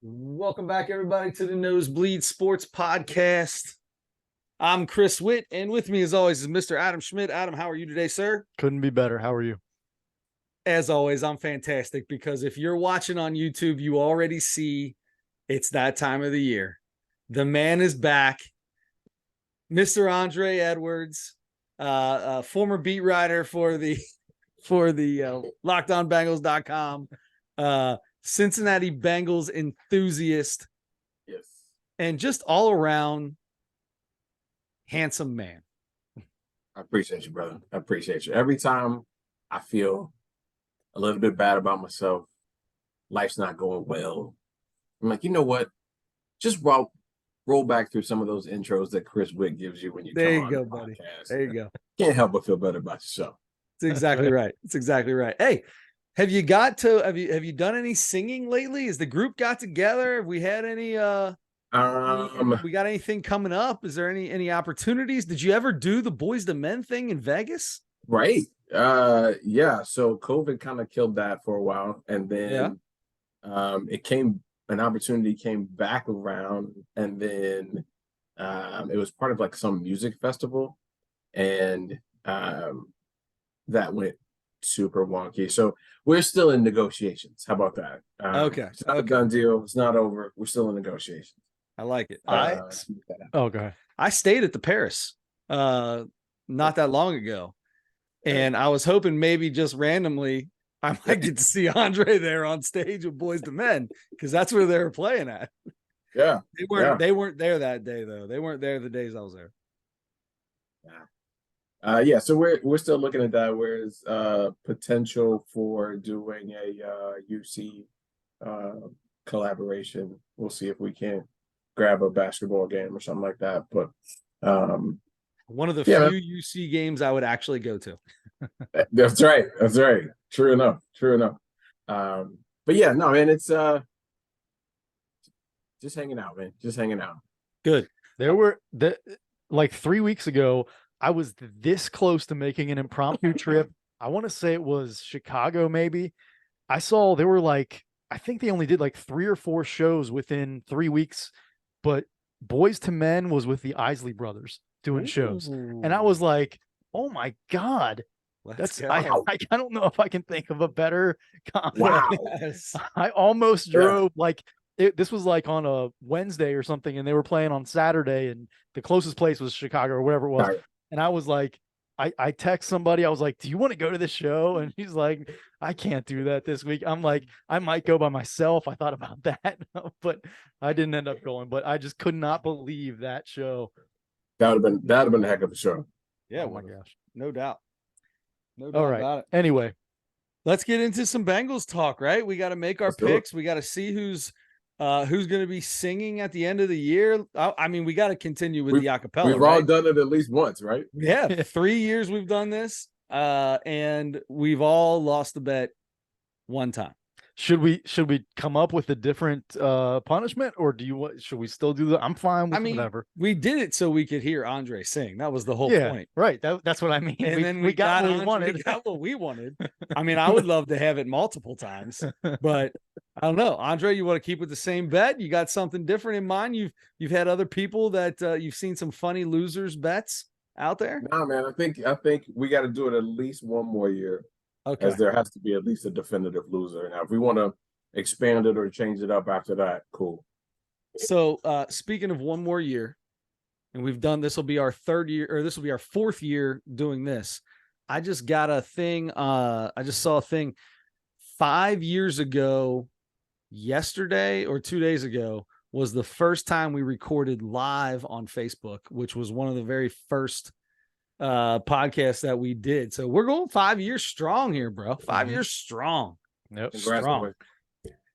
Welcome back, everybody, to the Nosebleed Sports Podcast. I'm Chris Witt, and with me, as always, is Mr. Adam Schmidt. Adam, how are you today, sir? Couldn't be better. How are you? As always, I'm fantastic because if you're watching on YouTube, you already see it's that time of the year. The man is back. Mr. Andre Edwards, former beat writer for the LockedOnBengals.com, Cincinnati Bengals enthusiast. Yes. And just all around handsome man. I appreciate you, brother. I appreciate you. Every time I feel a little bit bad about myself, life's not going well, I'm like, you know what? Just roll back through some of those intros that Chris Witt gives you when you There come you on go, the buddy. podcast. There you go. Can't help but feel better about yourself. It's exactly right. It's exactly right. Hey, have you done any singing lately? Has the group got together? Have we had any we got anything coming up? Is there any opportunities? Did you ever do the Boys to Men thing in Vegas? Right. Yeah. So COVID kind of killed that for a while. And then an opportunity came back around, and then it was part of like some music festival, and that went super wonky. So we're still in negotiations. How about that? Okay. It's not a done deal. It's not over. We're still in negotiations. I like it. Okay. I stayed at the Paris not that long ago. And I was hoping maybe just randomly I might get to see Andre there on stage with Boys to Men, because that's where they were playing at. Yeah. They weren't there that day though. They weren't there the days I was there. Yeah. So we're still looking at that. Whereas potential for doing a UC collaboration. We'll see if we can grab a basketball game or something like that. But one of the few UC games I would actually go to. That's right. True enough. But yeah, no, man, it's just hanging out, man. Just hanging out. Good. There were like 3 weeks ago, I was this close to making an impromptu trip. I want to say it was Chicago, maybe. I saw there were I think they only did like 3 or 4 shows within 3 weeks, but Boys to Men was with the Isley Brothers doing shows. And I was like, oh my God. I don't know if I can think of a better comment. Wow. Yes. I almost drove this was like on a Wednesday or something, and they were playing on Saturday, and the closest place was Chicago or whatever it was. Right. And I was like, I text somebody, I was like, do you want to go to this show? And he's like, I can't do that this week. I'm like, I might go by myself. I thought about that, but I didn't end up going. But I just could not believe that show. That'd have been a heck of a show. Yeah. Oh my gosh. No doubt. No doubt about it. Anyway, let's get into some Bengals talk, right? We got to make our picks. We got to see who's going to be singing at the end of the year. I mean, we got to continue with the acapella. We've all done it at least once, right? Yeah. 3 years we've done this. And we've all lost the bet one time. Should we come up with a different punishment, or should we still do that? I'm fine with whatever. We did it so we could hear Andre sing. That was the whole point. Right. That's what I mean. And then we got what we wanted. We got what we wanted. I mean, I would love to have it multiple times, but I don't know. Andre, you want to keep with the same bet? You got something different in mind? You've had other people that you've seen some funny losers bets out there? No, man. I think we got to do it at least one more year. Okay. As there has to be at least a definitive loser. Now, if we want to expand it or change it up after that, cool. So speaking of one more year, and we've done, this will be our 3rd year, or this will be our 4th year doing this. I just got a thing. I just saw a thing 5 years ago, yesterday or 2 days ago, was the first time we recorded live on Facebook, which was one of the very first podcast that we did. So we're going 5 years strong here, bro. 5 years strong. Yep. Strong.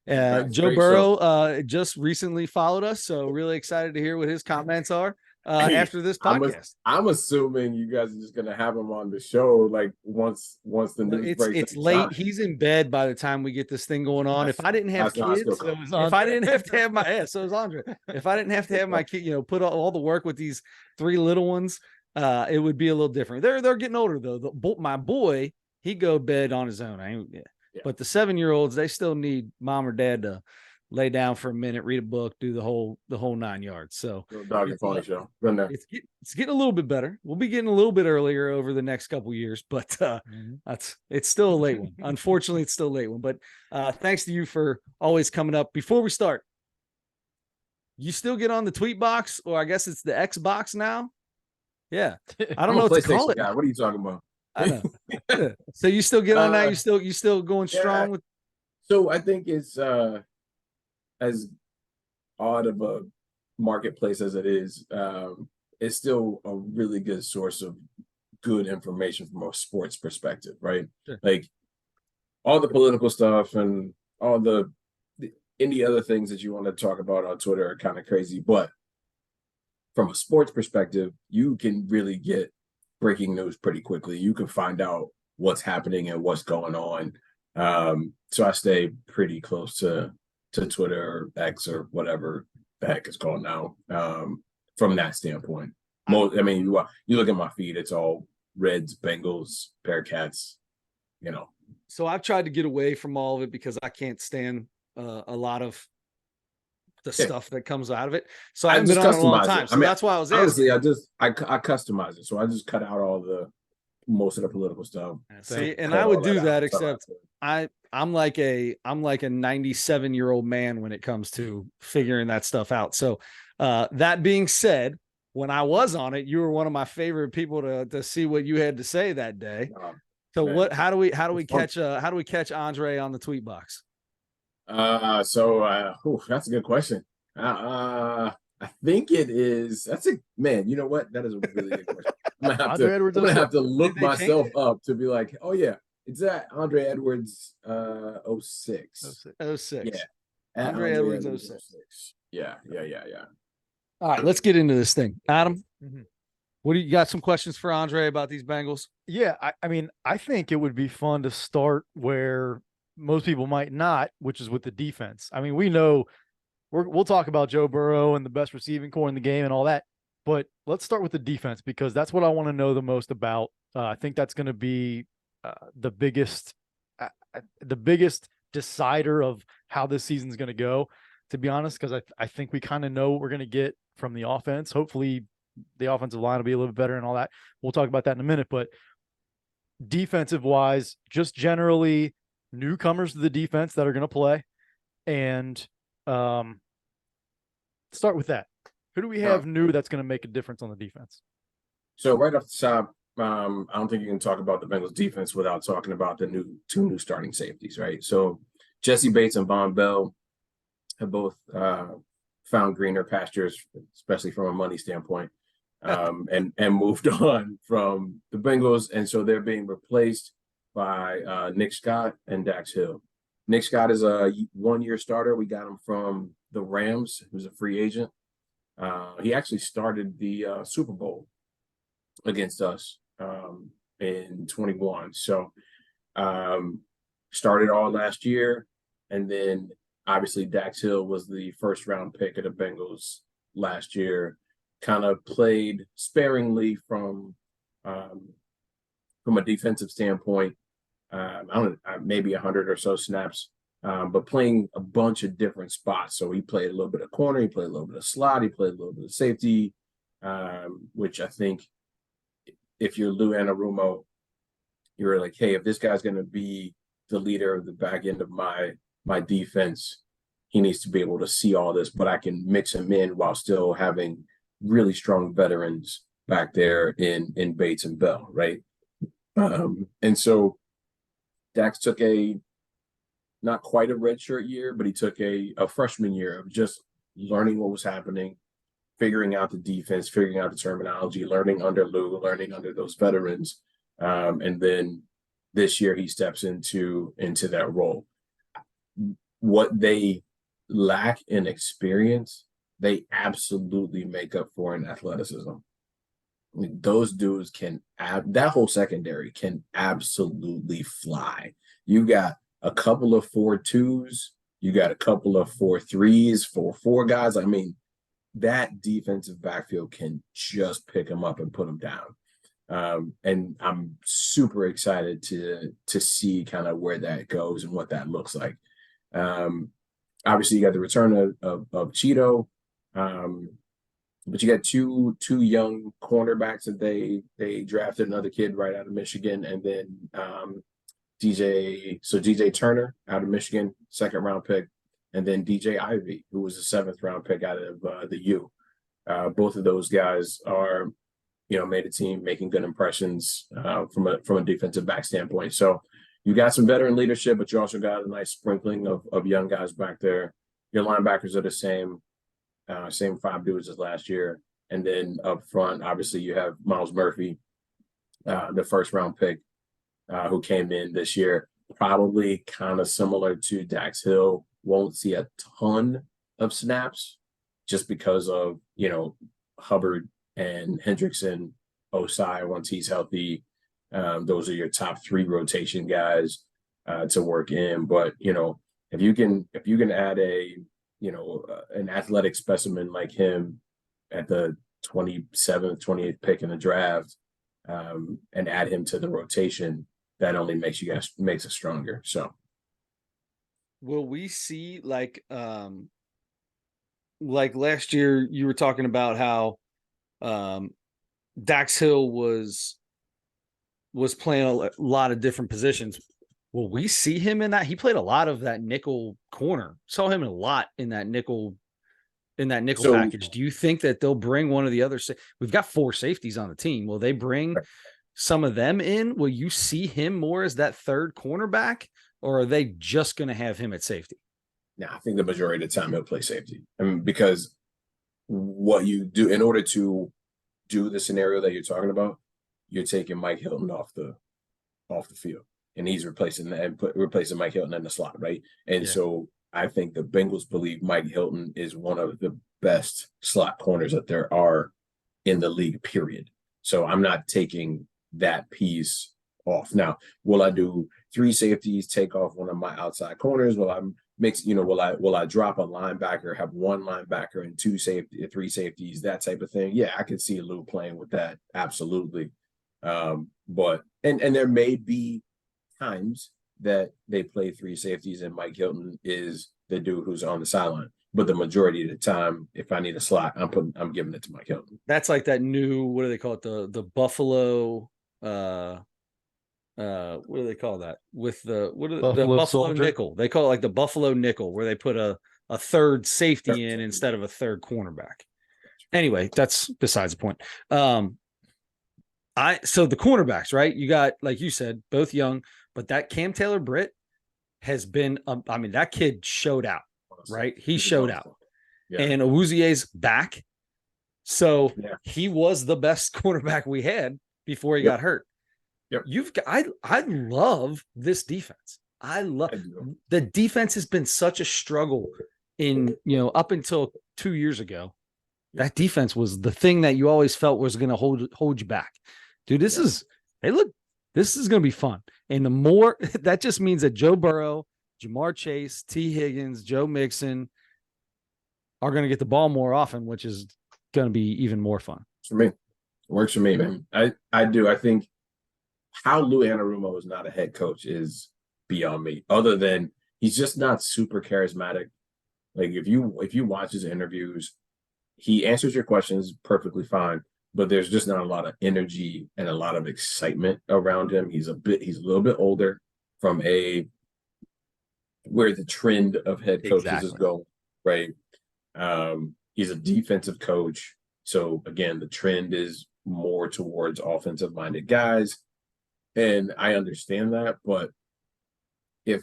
Joe Burrow just recently followed us, so really excited to hear what his comments are after this podcast. I'm assuming you guys are just gonna have him on the show like once the news breaks. It's late. He's in bed by the time we get this thing going on. If I didn't have kids, if I didn't have to have my so is Andre. If I didn't have to have my kid, put all the work with these 3 little ones, it would be a little different. They're getting older though. My boy, he go to bed on his own. But the 7-year-olds, they still need mom or dad lay down for a minute, read a book, do the whole 9 yards. So Dog and pony show. Been there. It's getting a little bit better. We'll be getting a little bit earlier over the next couple of years, but it's still a late one. Unfortunately, it's still a late one. But thanks to you for always coming up. Before we start, you still get on the tweet box, or I guess it's the X box now. Yeah, I don't know what to call it. Guy. What are you talking about? I know. Yeah. So you still get on that? You still going strong with? So I think it's as odd of a marketplace as it is, it's still a really good source of good information from a sports perspective, right? Sure. Like all the political stuff and all the any other things that you want to talk about on Twitter are kind of crazy, but from a sports perspective, you can really get breaking news pretty quickly. You can find out what's happening and what's going on. So I stay pretty close to Twitter or X or whatever the heck it's called now. From that standpoint, you look at my feed; it's all Reds, Bengals, Bearcats. So I've tried to get away from all of it because I can't stand a lot of the stuff that comes out of it. So I've been on it a long time. So that's why I was honestly, I customize it. So I just cut out all most of the political stuff. See, and I would do that, except I'm like a 97-year-old man when it comes to figuring that stuff out. So that being said, when I was on it, you were one of my favorite people to see what you had to say that day. So man, how do we catch Andre on the tweet box? That's a good question. I think it is. That's man. You know what? That is a really good question. I'm gonna have to look myself up to be like, oh yeah, it's that Andre Edwards 06. 06. Yeah. Andre Edwards 06. Yeah. All right, let's get into this thing. Adam, what do you got? Some questions for Andre about these Bengals? Yeah, I mean, I think it would be fun to start where most people might not, which is with the defense. I mean, we know we'll talk about Joe Burrow and the best receiving core in the game and all that, but let's start with the defense because that's what I want to know the most about. I think that's going to be the biggest decider of how this season's going to go, to be honest, because I think we kind of know what we're going to get from the offense. Hopefully the offensive line will be a little bit better and all that. We'll talk about that in a minute, but defensive wise, just generally newcomers to the defense that are going to play, and start with that. Who do we have new that's going to make a difference on the defense? So right off the top, I don't think you can talk about the Bengals defense without talking about the two new starting safeties, right? So Jesse Bates and Von Bell have both found greener pastures, especially from a money standpoint, and moved on from the Bengals, and so they're being replaced by Nick Scott and Dax Hill. Nick Scott is a one-year starter. We got him from the Rams, who's a free agent. He actually started the Super Bowl against us in 21. So started all last year, and then obviously Dax Hill was the first-round pick of the Bengals last year. Kind of played sparingly from a defensive standpoint. Maybe 100 or so snaps, but playing a bunch of different spots. So he played a little bit of corner, he played a little bit of slot, he played a little bit of safety, which I think if you're Lou Anarumo, you're like, hey, if this guy's going to be the leader of the back end of my defense, he needs to be able to see all this, but I can mix him in while still having really strong veterans back there in Bates and Bell, right? And so Dax took not quite a redshirt year, but he took a freshman year of just learning what was happening, figuring out the defense, figuring out the terminology, learning under Lou, learning under those veterans. And then this year he steps into that role. What they lack in experience, they absolutely make up for in athleticism. I mean, those dudes that whole secondary can absolutely fly. You got a couple of 4.2s, you got a couple of 4.3s, 4.4 guys. I mean, that defensive backfield can just pick them up and put them down. And I'm super excited to see kind of where that goes and what that looks like. obviously you got the return of Cheeto, but you got two young cornerbacks that they drafted, another kid right out of Michigan, and then DJ Turner out of Michigan, 2nd-round pick, and then DJ Ivy, who was a 7th-round pick out of the U. Both of those guys are, made a team, making good impressions from a defensive back standpoint. So you got some veteran leadership, but you also got a nice sprinkling of young guys back there. Your linebackers are the same 5 dudes as last year. And then up front, obviously, you have Miles Murphy, the 1st-round pick, who came in this year, probably kind of similar to Dax Hill. Won't see a ton of snaps just because of, Hubbard and Hendrickson, Osai, once he's healthy. Those are your top 3 rotation guys to work in. But, if you can add an athletic specimen like him at the 27th, 28th pick in the draft, and add him to the rotation, that only makes us stronger. So will we see like last year you were talking about how Dax Hill was playing a lot of different positions. Will we see him in that? He played a lot of that nickel corner. Saw him a lot in that nickel package. Do you think that they'll bring one of the other? We've got 4 safeties on the team. Will they bring some of them in? Will you see him more as that 3rd cornerback, or are they just going to have him at safety? Yeah, I think the majority of the time he'll play safety. I mean, because what you do in order to do the scenario that you're talking about, you're taking Mike Hilton off the field, and he's replacing Mike Hilton in the slot, right? And so I think the Bengals believe Mike Hilton is one of the best slot corners that there are in the league, period. So I'm not taking that piece off. Now, will I do 3 safeties, take off one of my outside corners? Will I mix, will I drop a linebacker, have 1 linebacker and 3 safeties, that type of thing? Yeah, I could see Lou playing with that. Absolutely. But there may be times that they play 3 safeties and Mike Hilton is the dude who's on the sideline. But the majority of the time, if I need a slot, I'm giving it to Mike Hilton. That's like that new, what do they call it? The Buffalo what do they call that? With the Buffalo nickel. They call it like the Buffalo nickel, where they put a 3rd safety in instead of a 3rd cornerback. Anyway, that's besides the point. So the cornerbacks, right? You got, like you said, both young, but that Cam Taylor-Britt has been, that kid showed out, right? He showed out. Yeah. And Awuzie's back. So he was the best cornerback we had before he got hurt. Yep. I love this defense. The defense has been such a struggle in, up until 2 years ago. That defense was the thing that you always felt was going to hold you back. Dude, this is going to be fun. And the more, that just means that Joe Burrow, Jamar Chase, T. Higgins, Joe Mixon are going to get the ball more often, which is going to be even more fun. For me, it works for me, man. I do. I think how Lou Anarumo is not a head coach is beyond me, other than he's just not super charismatic. Like if you watch his interviews, he answers your questions perfectly fine, but there's just not a lot of energy and a lot of excitement around him. He's a little bit older from where the trend of head coaches is going, right? He's a defensive coach. So again, the trend is more towards offensive minded guys. And I understand that, but if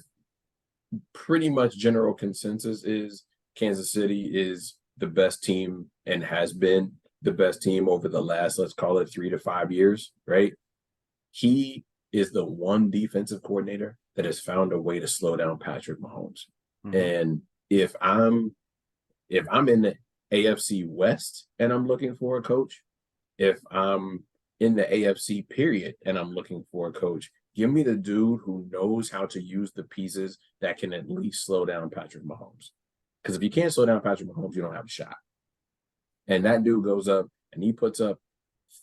pretty much general consensus is Kansas City is the best team and has been the best team over the last, let's call it 3 to 5 years, right? He is the one defensive coordinator that has found a way to slow down Patrick Mahomes. Mm-hmm. And if I'm in the AFC West and I'm looking for a coach, if I'm in the AFC period and I'm looking for a coach, give me the dude who knows how to use the pieces that can at least slow down Patrick Mahomes. Because if you can't slow down Patrick Mahomes, you don't have a shot. And that dude goes up and he puts up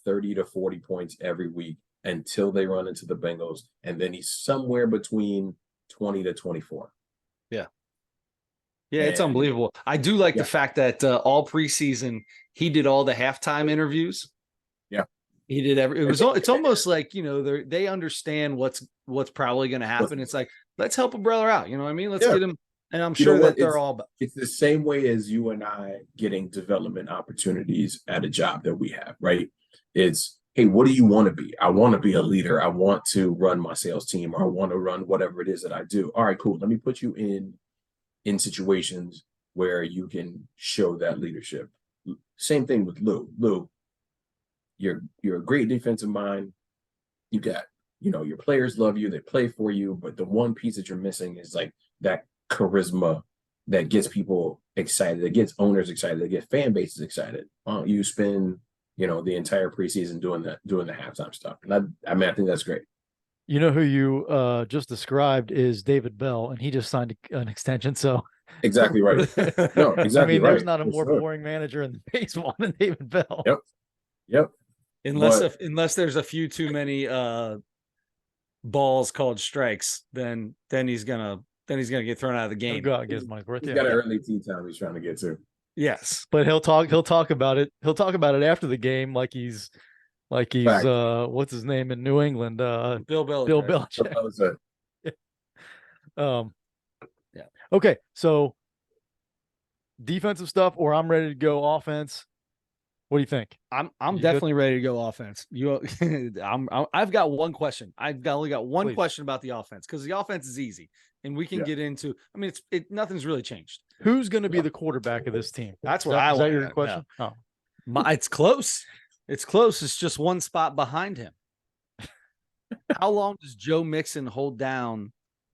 30 to 40 points every week until they run into the Bengals. And then he's somewhere between 20 to 24. Yeah. Yeah, it's unbelievable. I do like the fact that all preseason he did all the halftime interviews. Yeah, he did it's almost like, you know, they understand what's probably going to happen. It's like, let's help a brother out. You know what I mean? Let's get him. And I'm sure that they're all. It's the same way as you and I getting development opportunities at a job that we have, right? It's, hey, what do you want to be? I want to be a leader. I want to run my sales team, or I want to run whatever it is that I do. All right, cool. Let me put you in situations where you can show that leadership. Same thing with Lou. Lou, you're a great defensive mind. You got, you know, your players love you, they play for you, but the one piece that you're missing is like that charisma that gets people excited, that gets owners excited, that gets fan bases excited. You spend, you know, the entire preseason doing the halftime stuff. And I mean, I think that's great. You know who you just described is David Bell, and he just signed an extension. So exactly right. No, exactly. I mean, right. There's not a more boring manager in the baseball than David Bell. Yep. Unless there's a few too many balls called strikes, then he's gonna get thrown out of the game. Go out and get his money's worth. He's got an early tea time he's trying to get to. Yes, but he'll talk about it. He'll talk about it after the game, like he's what's his name in New England? Bill Belichick. Bill Belichick. Yeah. Okay, so defensive stuff, or I'm ready to go offense. What do you think? I'm definitely ready to go offense. I've got one question. Only got one question about the offense, because the offense is easy and we can get into. I mean, nothing's really changed. Who's going to be the quarterback of this team? That's what I want. Is that your question? No. It's close. It's close. It's just one spot behind him. How long does Joe Mixon hold down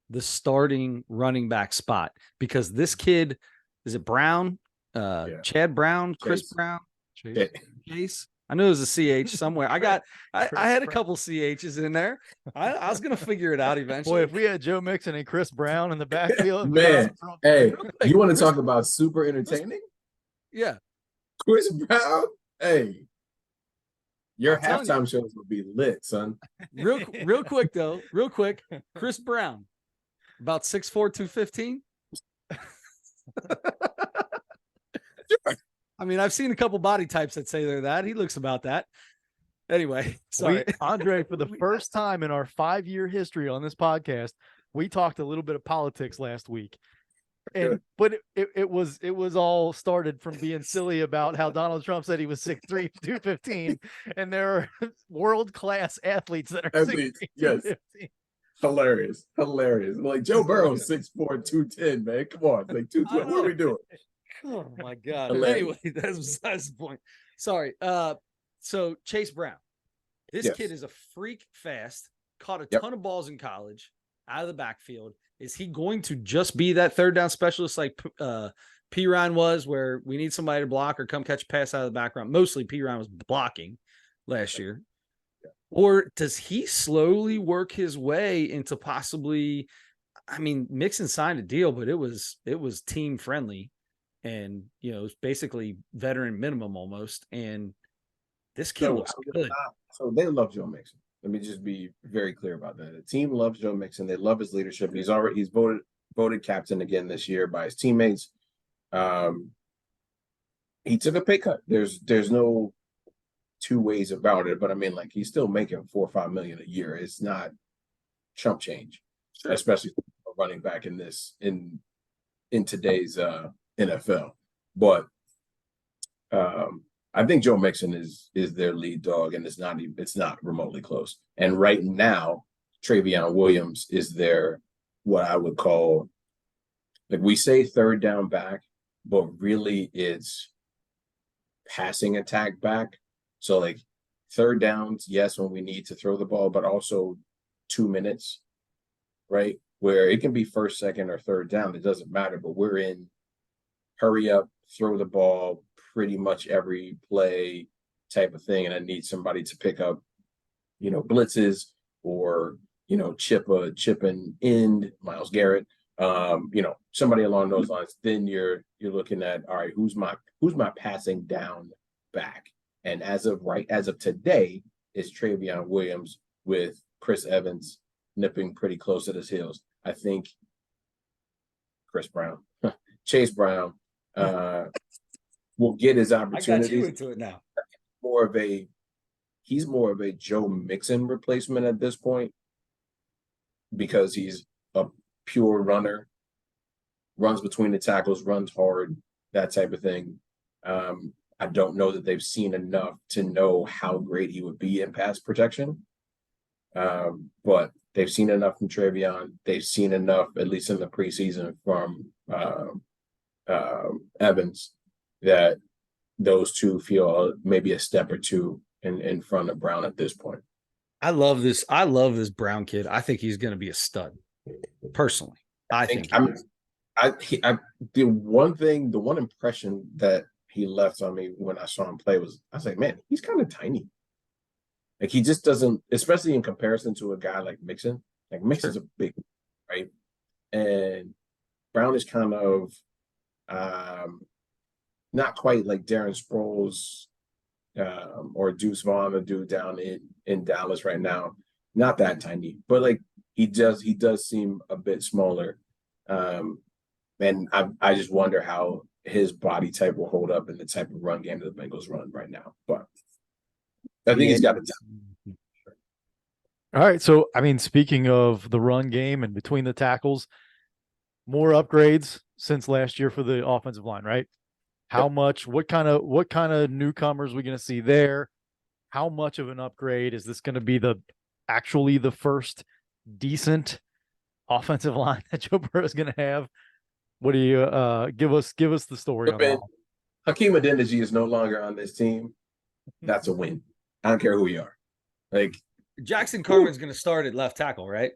the starting running back spot? Because this kid, is it Brown? Chad Brown, Chris Brown, Chase. I knew it was a CH somewhere. I had a couple CHs in there. I was gonna figure it out eventually. Boy, if we had Joe Mixon and Chris Brown in the backfield, man. Hey, you want to talk about super entertaining? Yeah, Chris Brown. Hey, your halftime shows will be lit, son. Real quick though, Chris Brown, about 6'4", 215. I mean, I've seen a couple body types that say they're that. He looks about that. Anyway, sorry. Andre, for the first time in our 5-year history on this podcast, we talked a little bit of politics last week. But it was all started from being silly about how Donald Trump said he was 6'3", 215, and there are world-class athletes that are 6'3", yes. 215. Hilarious. Like Joe Burrow's 6'4", 210, man. Come on, like 220. What are we doing? Oh my God. Anyway, that's besides the point. Sorry. So Chase Brown, this kid is a freak fast, caught a ton of balls in college out of the backfield. Is he going to just be that third down specialist like P. Ryan was, where we need somebody to block or come catch a pass out of the background? Mostly P. Ryan was blocking last year. Or does he slowly work his way into possibly, I mean, Mixon signed a deal, but it was team friendly. And, you know, it's basically veteran minimum almost. And this kid looks good. So they love Joe Mixon. Let me just be very clear about that. The team loves Joe Mixon. They love his leadership. He's voted captain again this year by his teammates. He took a pay cut. There's no two ways about it. But I mean, like, he's still making $4 or $5 million a year. It's not chump change, especially for running back in today's NFL. But I think Joe Mixon is their lead dog, and it's not remotely close. And right now, Travion Williams is their, what I would call, like, we say third down back, but really it's passing attack back. So like third downs, yes, when we need to throw the ball, but also 2 minutes, right? Where it can be first, second, or third down. It doesn't matter, but we're in hurry up, throw the ball pretty much every play type of thing. And I need somebody to pick up, you know, blitzes, or, you know, chip an end, Myles Garrett, you know, somebody along those lines. Then you're looking at, all right, who's my passing down back? And as of today, it's Travion Williams, with Chris Evans nipping pretty close at his heels. I think Chris Brown. Chase Brown will get his I got you opportunities. into it now. He's more of a Joe Mixon replacement at this point because he's a pure runner, runs between the tackles, runs hard, that type of thing. I don't know that they've seen enough to know how great he would be in pass protection. But they've seen enough from Trevion. They've seen enough, at least in the preseason, from Evans, that those two feel maybe a step or two in front of Brown at this point. I love this. I love this Brown kid. I think he's going to be a stud. Personally, I think the one impression that he left on me when I saw him play was, I was like, man, he's kind of tiny. Like, he just doesn't, especially in comparison to a guy like Mixon. Like, Mixon's a big, right? And Brown is kind of not quite like Darren Sproles or Deuce Vaughn, a dude down in Dallas right now. Not that tiny, but like he does seem a bit smaller. And I just wonder how his body type will hold up in the type of run game that the Bengals run right now. But I think he's got it done. All right. So, I mean, speaking of the run game and between the tackles, more upgrades since last year for the offensive line, right? How much, what kind of newcomers are we going to see there? How much of an upgrade is this going to be actually the first decent offensive line that Joe Burrow is going to have? What do you give us the story on that? Hakeem Adeniji is no longer on this team. That's a win. I don't care who you are. Like, Jackson Carman's going to start at left tackle, right?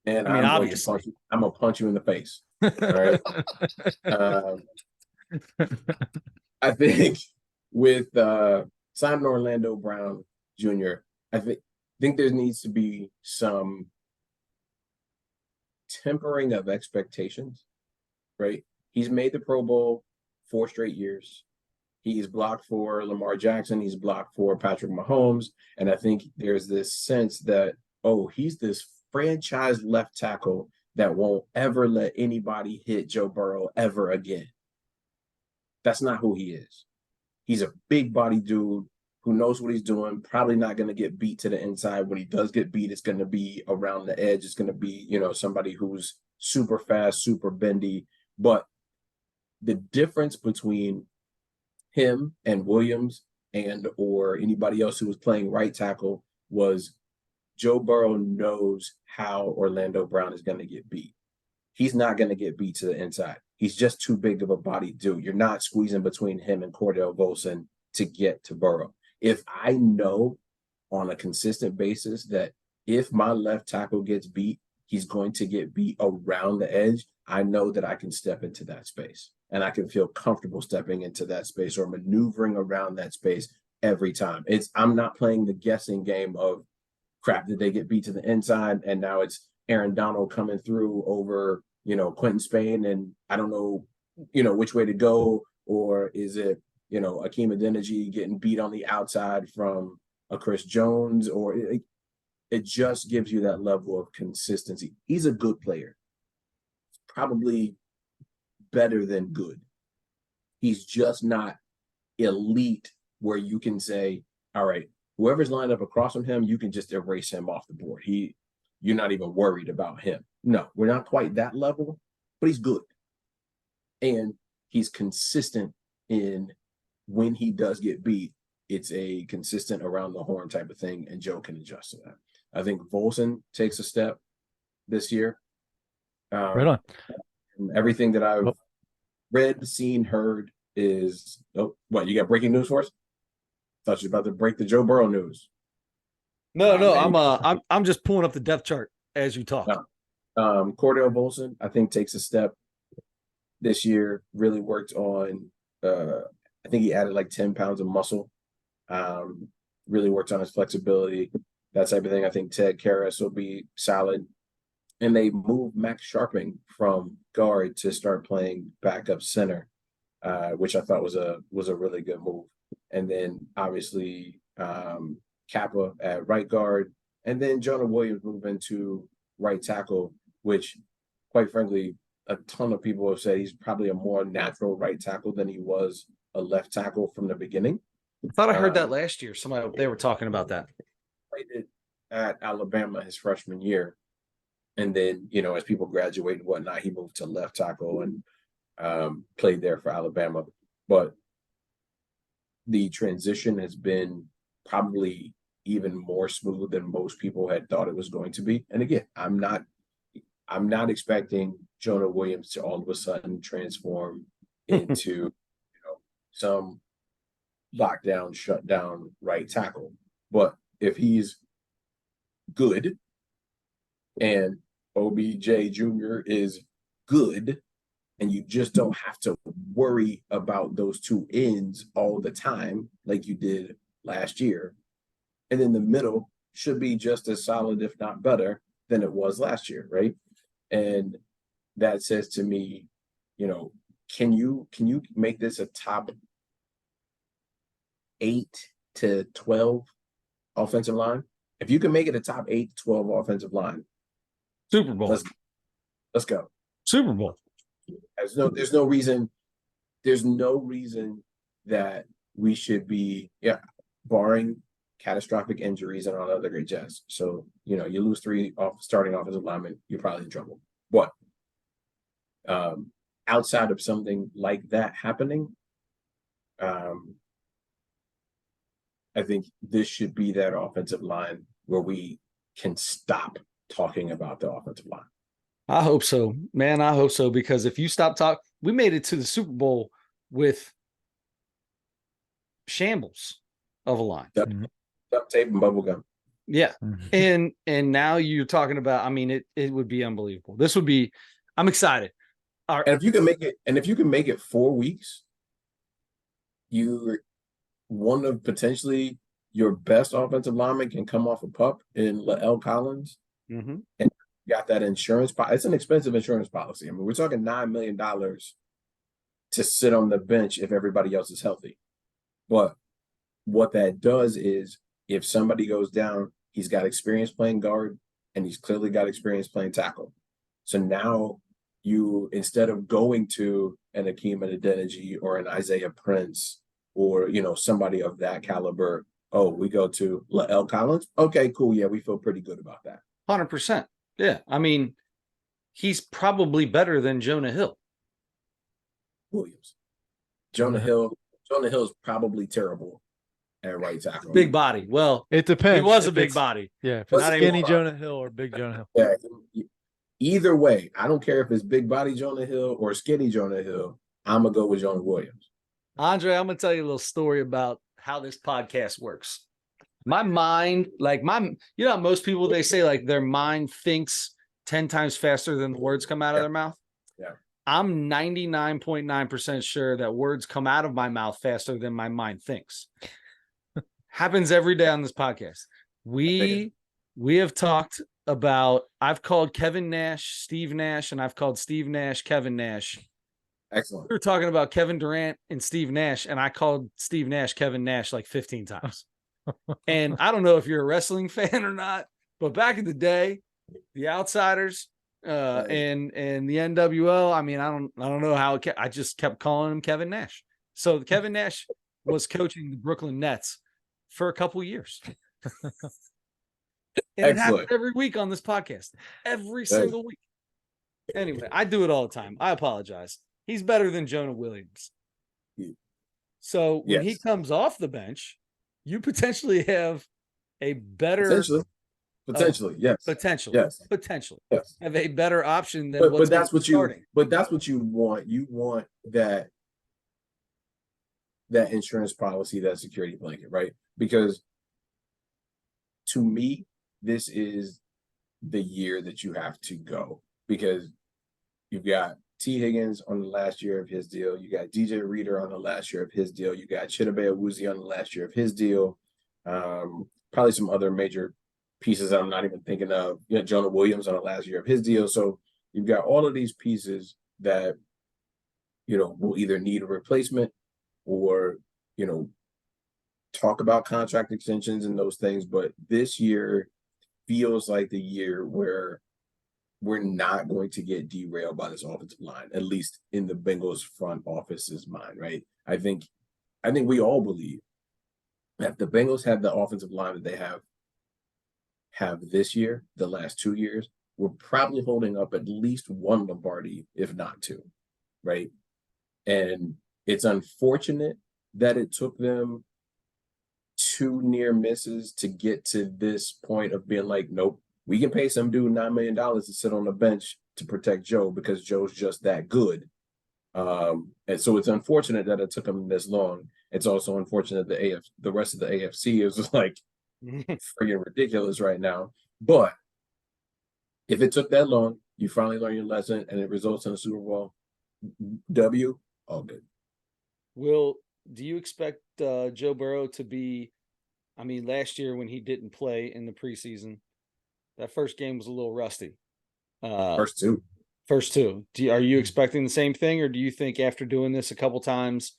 And I mean, obviously, I'm gonna punch you in the face. All right. I think with signing Orlando Brown Jr., I think there needs to be some tempering of expectations, right? He's made the Pro Bowl 4 straight years. He's blocked for Lamar Jackson. He's blocked for Patrick Mahomes. And I think there's this sense that, oh, he's this franchise left tackle that won't ever let anybody hit Joe Burrow ever again. That's not who he is. He's a big body dude who knows what he's doing, probably not going to get beat to the inside. When he does get beat, it's going to be around the edge. It's going to be, somebody who's super fast, super bendy. But the difference between him and Williams or anybody else who was playing right tackle was Joe Burrow knows how Orlando Brown is going to get beat. He's not going to get beat to the inside. He's just too big of a body dude. You're not squeezing between him and Cordell Volson to get to Burrow. If I know on a consistent basis that if my left tackle gets beat, he's going to get beat around the edge, I know that I can step into that space and I can feel comfortable stepping into that space or maneuvering around that space every time. I'm not playing the guessing game of, crap, did they get beat to the inside? And now it's Aaron Donald coming through over, Quentin Spain, and I don't know, which way to go. Or is it, Hakeem Adeniji getting beat on the outside from a Chris Jones? Or it just gives you that level of consistency. He's a good player. Probably better than good. He's just not elite where you can say, all right, whoever's lined up across from him, you can just erase him off the board. You're not even worried about him. No, we're not quite that level, but he's good. And he's consistent in when he does get beat, it's a consistent around the horn type of thing, and Joe can adjust to that. I think Volson takes a step this year. Right on. Everything that I've read, seen, heard is, what, you got breaking news for us? Thought you were about to break the Joe Burrow news. No, I'm just pulling up the depth chart as you talk. Cordell Volson, I think, takes a step this year. Really worked on. I think he added like 10 pounds of muscle. Really worked on his flexibility, that type of thing. I think Ted Karras will be solid. And they moved Max Sharping from guard to start playing backup center, which I thought was a really good move. And then obviously Kappa at right guard, and then Jonah Williams moved into right tackle, which, quite frankly, a ton of people have said he's probably a more natural right tackle than he was a left tackle from the beginning. I thought I heard that last year. They were talking about that. Played it at Alabama his freshman year. And then, as people graduate and whatnot, he moved to left tackle and played there for Alabama. But the transition has been probably even more smooth than most people had thought it was going to be. And again, I'm not expecting Jonah Williams to all of a sudden transform into some lockdown, shutdown right tackle. But if he's good and OBJ Jr. is good, and you just don't have to worry about those two ends all the time like you did last year. And then the middle should be just as solid, if not better, than it was last year, right? And that says to me, can you make this a top 8 to 12 offensive line? If you can make it a top 8 to 12 offensive line, Super Bowl. Let's go. Super Bowl. There's no reason that we should be, barring catastrophic injuries and all the other great jazz. So, you lose 3 starting offensive linemen, you're probably in trouble. But outside of something like that happening, I think this should be that offensive line where we can stop talking about the offensive line. I hope so, man. I hope so, because if you stop talking, we made it to the Super Bowl with shambles of a line. Duct tape and bubble gum. Yeah. And now you're talking about, it would be unbelievable. I'm excited. And if you can make it 4 weeks, you're one of potentially your best offensive lineman can come off a pup in Lael Collins. Mm-hmm. And got that insurance. It's an expensive insurance policy. We're talking $9 million to sit on the bench if everybody else is healthy. But what that does is if somebody goes down, he's got experience playing guard and he's clearly got experience playing tackle. So now you, instead of going to an Akeem Adeniji or an Isaiah Prince or, somebody of that caliber, we go to Lael Collins. Okay, cool. Yeah, we feel pretty good about that. 100%. Yeah. He's probably better than Jonah Hill. Williams. Jonah Hill is probably terrible at right tackle. Big body. Well, it depends. He was a big body. Yeah. If it's skinny Jonah Hill or big Jonah Hill. Yeah. Either way, I don't care if it's big body Jonah Hill or skinny Jonah Hill. I'm going to go with Jonah Williams. Andre, I'm going to tell you a little story about how this podcast works. My mind, most people, they say their mind thinks 10 times faster than the words come out of their mouth. Yeah. I'm 99.9% sure that words come out of my mouth faster than my mind thinks. Happens every day on this podcast. We have talked about, I've called Kevin Nash Steve Nash, and I've called Steve Nash Kevin Nash. Excellent. We were talking about Kevin Durant and Steve Nash, and I called Steve Nash Kevin Nash 15 times. And I don't know if you're a wrestling fan or not, but back in the day, the Outsiders and the NWO, I don't know how I just kept calling him Kevin Nash. So Kevin Nash was coaching the Brooklyn Nets for a couple years. And it happens every week on this podcast. Every single week. Anyway, I do it all the time. I apologize. He's better than Jonah Williams. So when he comes off the bench, you potentially have a better potentially, yes. Potentially have a better option than but that's what starting. But that's what you want. You want that insurance policy, that security blanket, right? Because to me, this is the year that you have to go, because you've got T. Higgins on the last year of his deal. You got DJ Reader on the last year of his deal. You got Chidobe Awuzie on the last year of his deal. Probably some other major pieces I'm not even thinking of. Jonah Williams on the last year of his deal. So you've got all of these pieces that, will either need a replacement or, talk about contract extensions and those things. But this year feels like the year where we're not going to get derailed by this offensive line, at least in the Bengals front office's mind, right? I think we all believe that the Bengals have the offensive line that they have this year, the last 2 years, we're probably holding up at least one Lombardi, if not two, right? And it's unfortunate that it took them 2 near misses to get to this point of being like, nope, we can pay some dude $9 million to sit on the bench to protect Joe because Joe's just that good. And so it's unfortunate that it took them this long. It's also unfortunate the rest of the AFC is like freaking ridiculous right now. But if it took that long, you finally learn your lesson and it results in a Super Bowl W, all good. Do you expect Joe Burrow to be, I mean, last year when he didn't play in the preseason, that first game was a little rusty. First two. Are you expecting the same thing, or do you think after doing this a couple times,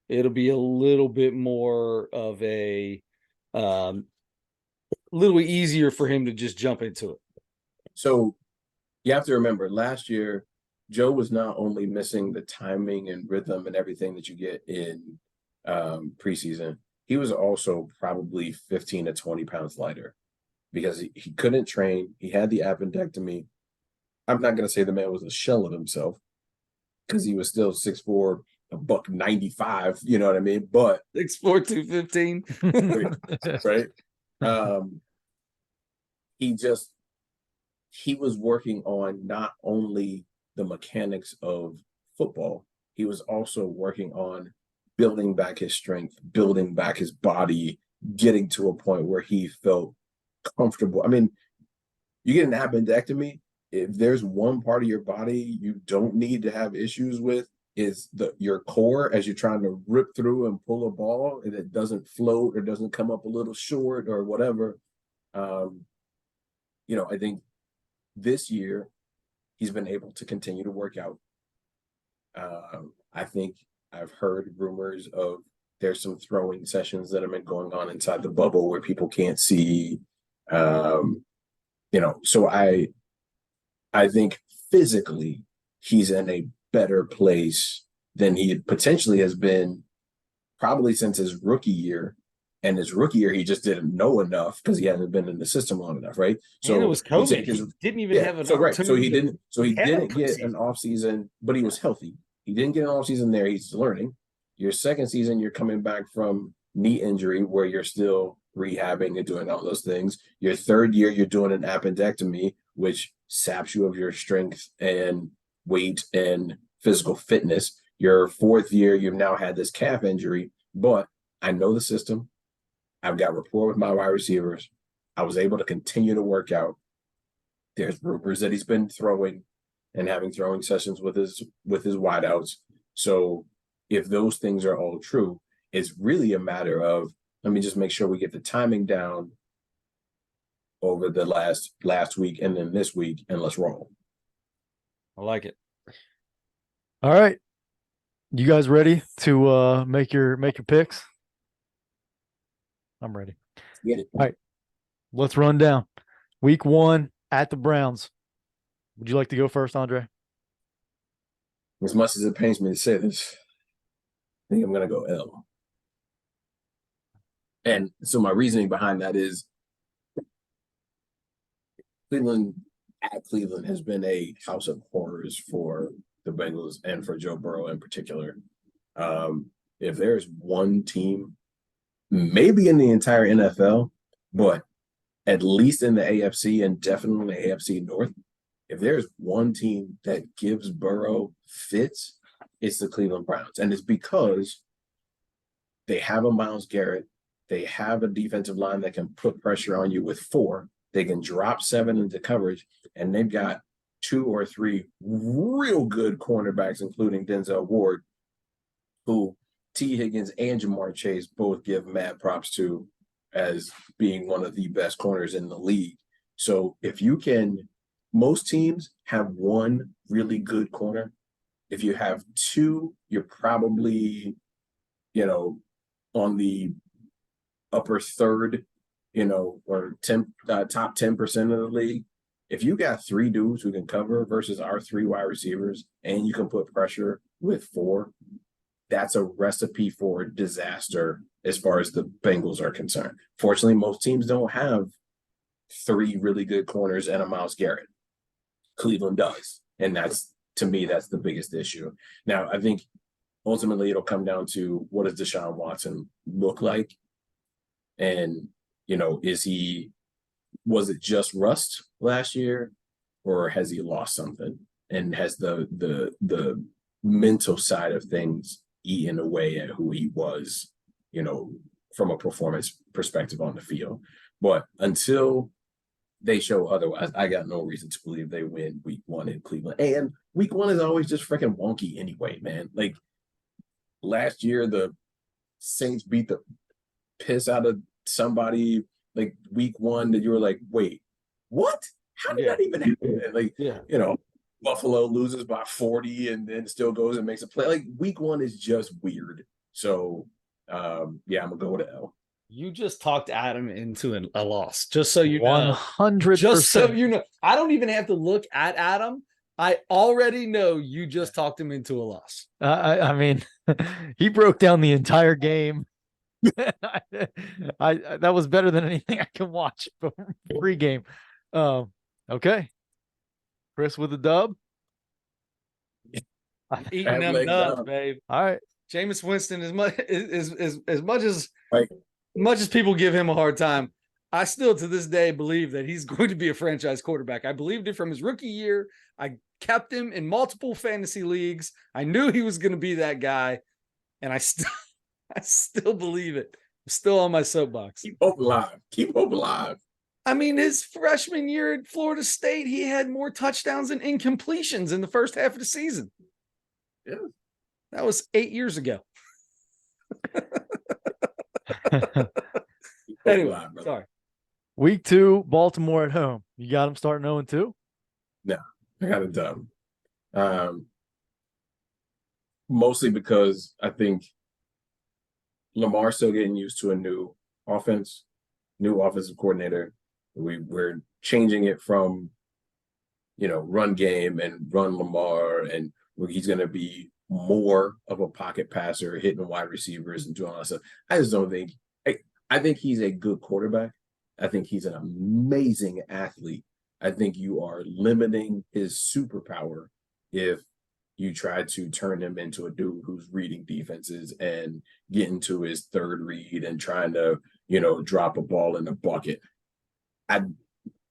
it'll be a little bit more of a little easier for him to just jump into it? So you have to remember, last year, Joe was not only missing the timing and rhythm and everything that you get in preseason, he was also probably 15 to 20 pounds lighter because he couldn't train. He had the appendectomy. I'm not going to say the man was a shell of himself because he was still 6'4", $195, you know what I mean? But 6'4", 215. right? He was working on not only the mechanics of football, he was also working on building back his strength, building back his body, getting to a point where he felt comfortable. I mean, you get an appendectomy, if there's one part of your body you don't need to have issues with, is your core as you're trying to rip through and pull a ball and it doesn't float or doesn't come up a little short or whatever. I think this year he's been able to continue to work out. I think I've heard rumors of there's some throwing sessions that have been going on inside the bubble where people can't see. So I think physically he's in a better place than he potentially has been probably since his rookie year. And his rookie year, he just didn't know enough because he hasn't been in the system long enough, right? So and it was COVID. He didn't even have an opportunity. So he didn't. So he didn't get an off season, but he was healthy. He didn't get an off season there. He's learning. Your second season, you're coming back from knee injury where you're still rehabbing and doing all those things. Your third year, you're doing an appendectomy, which saps you of your strength and weight and physical fitness. Your fourth year, you've now had this calf injury, but I know the system. I've got rapport with my wide receivers. I was able to continue to work out. There's rumors that he's been throwing and having throwing sessions with his wideouts. So if those things are all true, it's really a matter of, let me just make sure we get the timing down over the last week and then this week, and let's roll. I like it. All right. You guys ready to make your picks? I'm ready. Get it. All right. Let's run down. Week 1 at the Browns. Would you like to go first, Andre? As much as it pains me to say this, I think I'm going to go L. And so my reasoning behind that is Cleveland has been a house of horrors for the Bengals and for Joe Burrow in particular. If there's one team, maybe in the entire NFL, but at least in the AFC and definitely in the AFC North, if there's one team that gives Burrow fits, it's the Cleveland Browns. And it's because they have a Myles Garrett. They have a defensive line that can put pressure on you with 4. They can drop 7 into coverage, and they've got 2 or 3 real good cornerbacks, including Denzel Ward, who T. Higgins and Jamar Chase both give mad props to as being one of the best corners in the league. So if you can, most teams have 1 really good corner. If you have 2, you're probably, on the upper third, or top 10% of the league. if you got 3 dudes who can cover versus our 3 wide receivers, and you can put pressure with 4, that's a recipe for disaster as far as the Bengals are concerned. Fortunately, most teams don't have 3 really good corners and a Myles Garrett. Cleveland does. And that's, to me, that's the biggest issue. Now, I think ultimately it'll come down to, what does Deshaun Watson look like? And, was it just rust last year, or has he lost something? And has the mental side of things eaten away at who he was, from a performance perspective on the field? But until they show otherwise, I got no reason to believe they win week 1 in Cleveland. And week 1 is always just freaking wonky anyway, man. Like last year, the Saints beat the piss out of somebody like week 1 that you were like, wait, what? How did that even happen? Like, Buffalo loses by 40 and then still goes and makes a play. Like week 1 is just weird. So, I'm gonna go with an L. You just talked Adam into a loss, just so you know. 100%. Just so you know. I don't even have to look at Adam. I already know you just talked him into a loss. I mean, he broke down the entire game. That was better than anything I can watch pre-game. Okay. Chris with the dub. Eating them dubs, babe. All right. Jameis Winston, as much as people give him a hard time, I still to this day believe that he's going to be a franchise quarterback. I believed it from his rookie year. I kept him in multiple fantasy leagues. I knew he was going to be that guy, and I still believe it. I'm still on my soapbox. Keep hope alive. Keep hope alive. I mean, his freshman year at Florida State, he had more touchdowns and incompletions in the first half of the season. Yeah. That was 8 years ago. Anyway, sorry. Week 2, Baltimore at home. You got them starting 0-2? No, I got it done. Mostly because I think Lamar's still getting used to a new offense, new offensive coordinator. We're changing it from, run game and run Lamar, and he's going to be more of a pocket passer, hitting wide receivers and doing all that stuff. I just don't think I think he's a good quarterback. I think he's an amazing athlete. I think you are limiting his superpower if you try to turn him into a dude who's reading defenses and getting to his third read and trying to, drop a ball in the bucket. I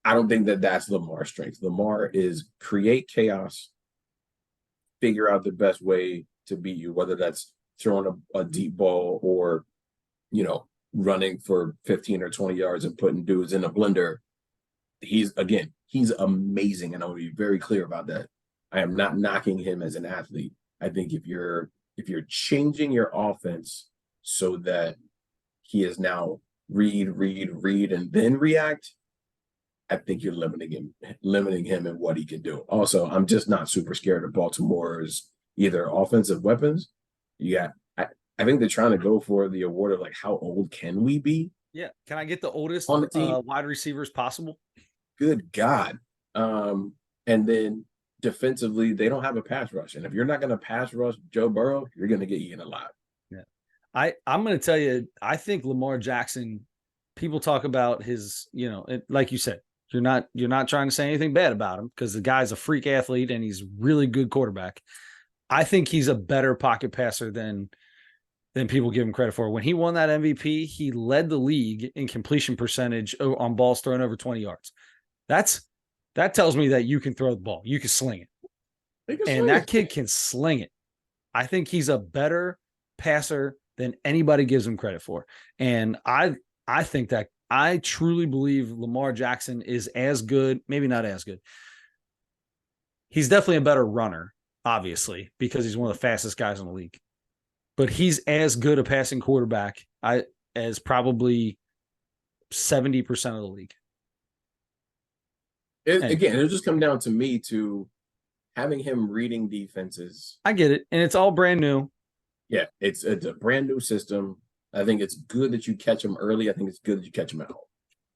don't think that that's Lamar's strength. Lamar is create chaos, figure out the best way to beat you, whether that's throwing a deep ball or, running for 15 or 20 yards and putting dudes in a blender. He's amazing. And I want to be very clear about that. I am not knocking him as an athlete. I think if you're changing your offense so that he is now read, and then react, I think you're limiting him in what he can do. Also, I'm just not super scared of Baltimore's either offensive weapons. I think they're trying to go for the award of like, how old can we be? Yeah. Can I get the oldest on the team? Wide receivers possible? Good God. And then defensively, they don't have a pass rush. And if you're not going to pass rush Joe Burrow, you're going to get eaten alive. Yeah. I'm going to tell you, I think Lamar Jackson, people talk about his, like you said, you're not trying to say anything bad about him because the guy's a freak athlete and he's really good quarterback. I think he's a better pocket passer than people give him credit for. When he won that MVP, he led the league in completion percentage on balls thrown over 20 yards. That tells me that you can throw the ball. You can sling it. That kid can sling it. I think he's a better passer than anybody gives him credit for. And I think that I truly believe Lamar Jackson is as good, maybe not as good. He's definitely a better runner, obviously, because he's one of the fastest guys in the league. But he's as good a passing quarterback as probably 70% of the league. Again, it'll just come down to me to having him reading defenses. I get it. And it's all brand new. Yeah, it's a brand new system. I think it's good that you catch him early. I think it's good that you catch him at home.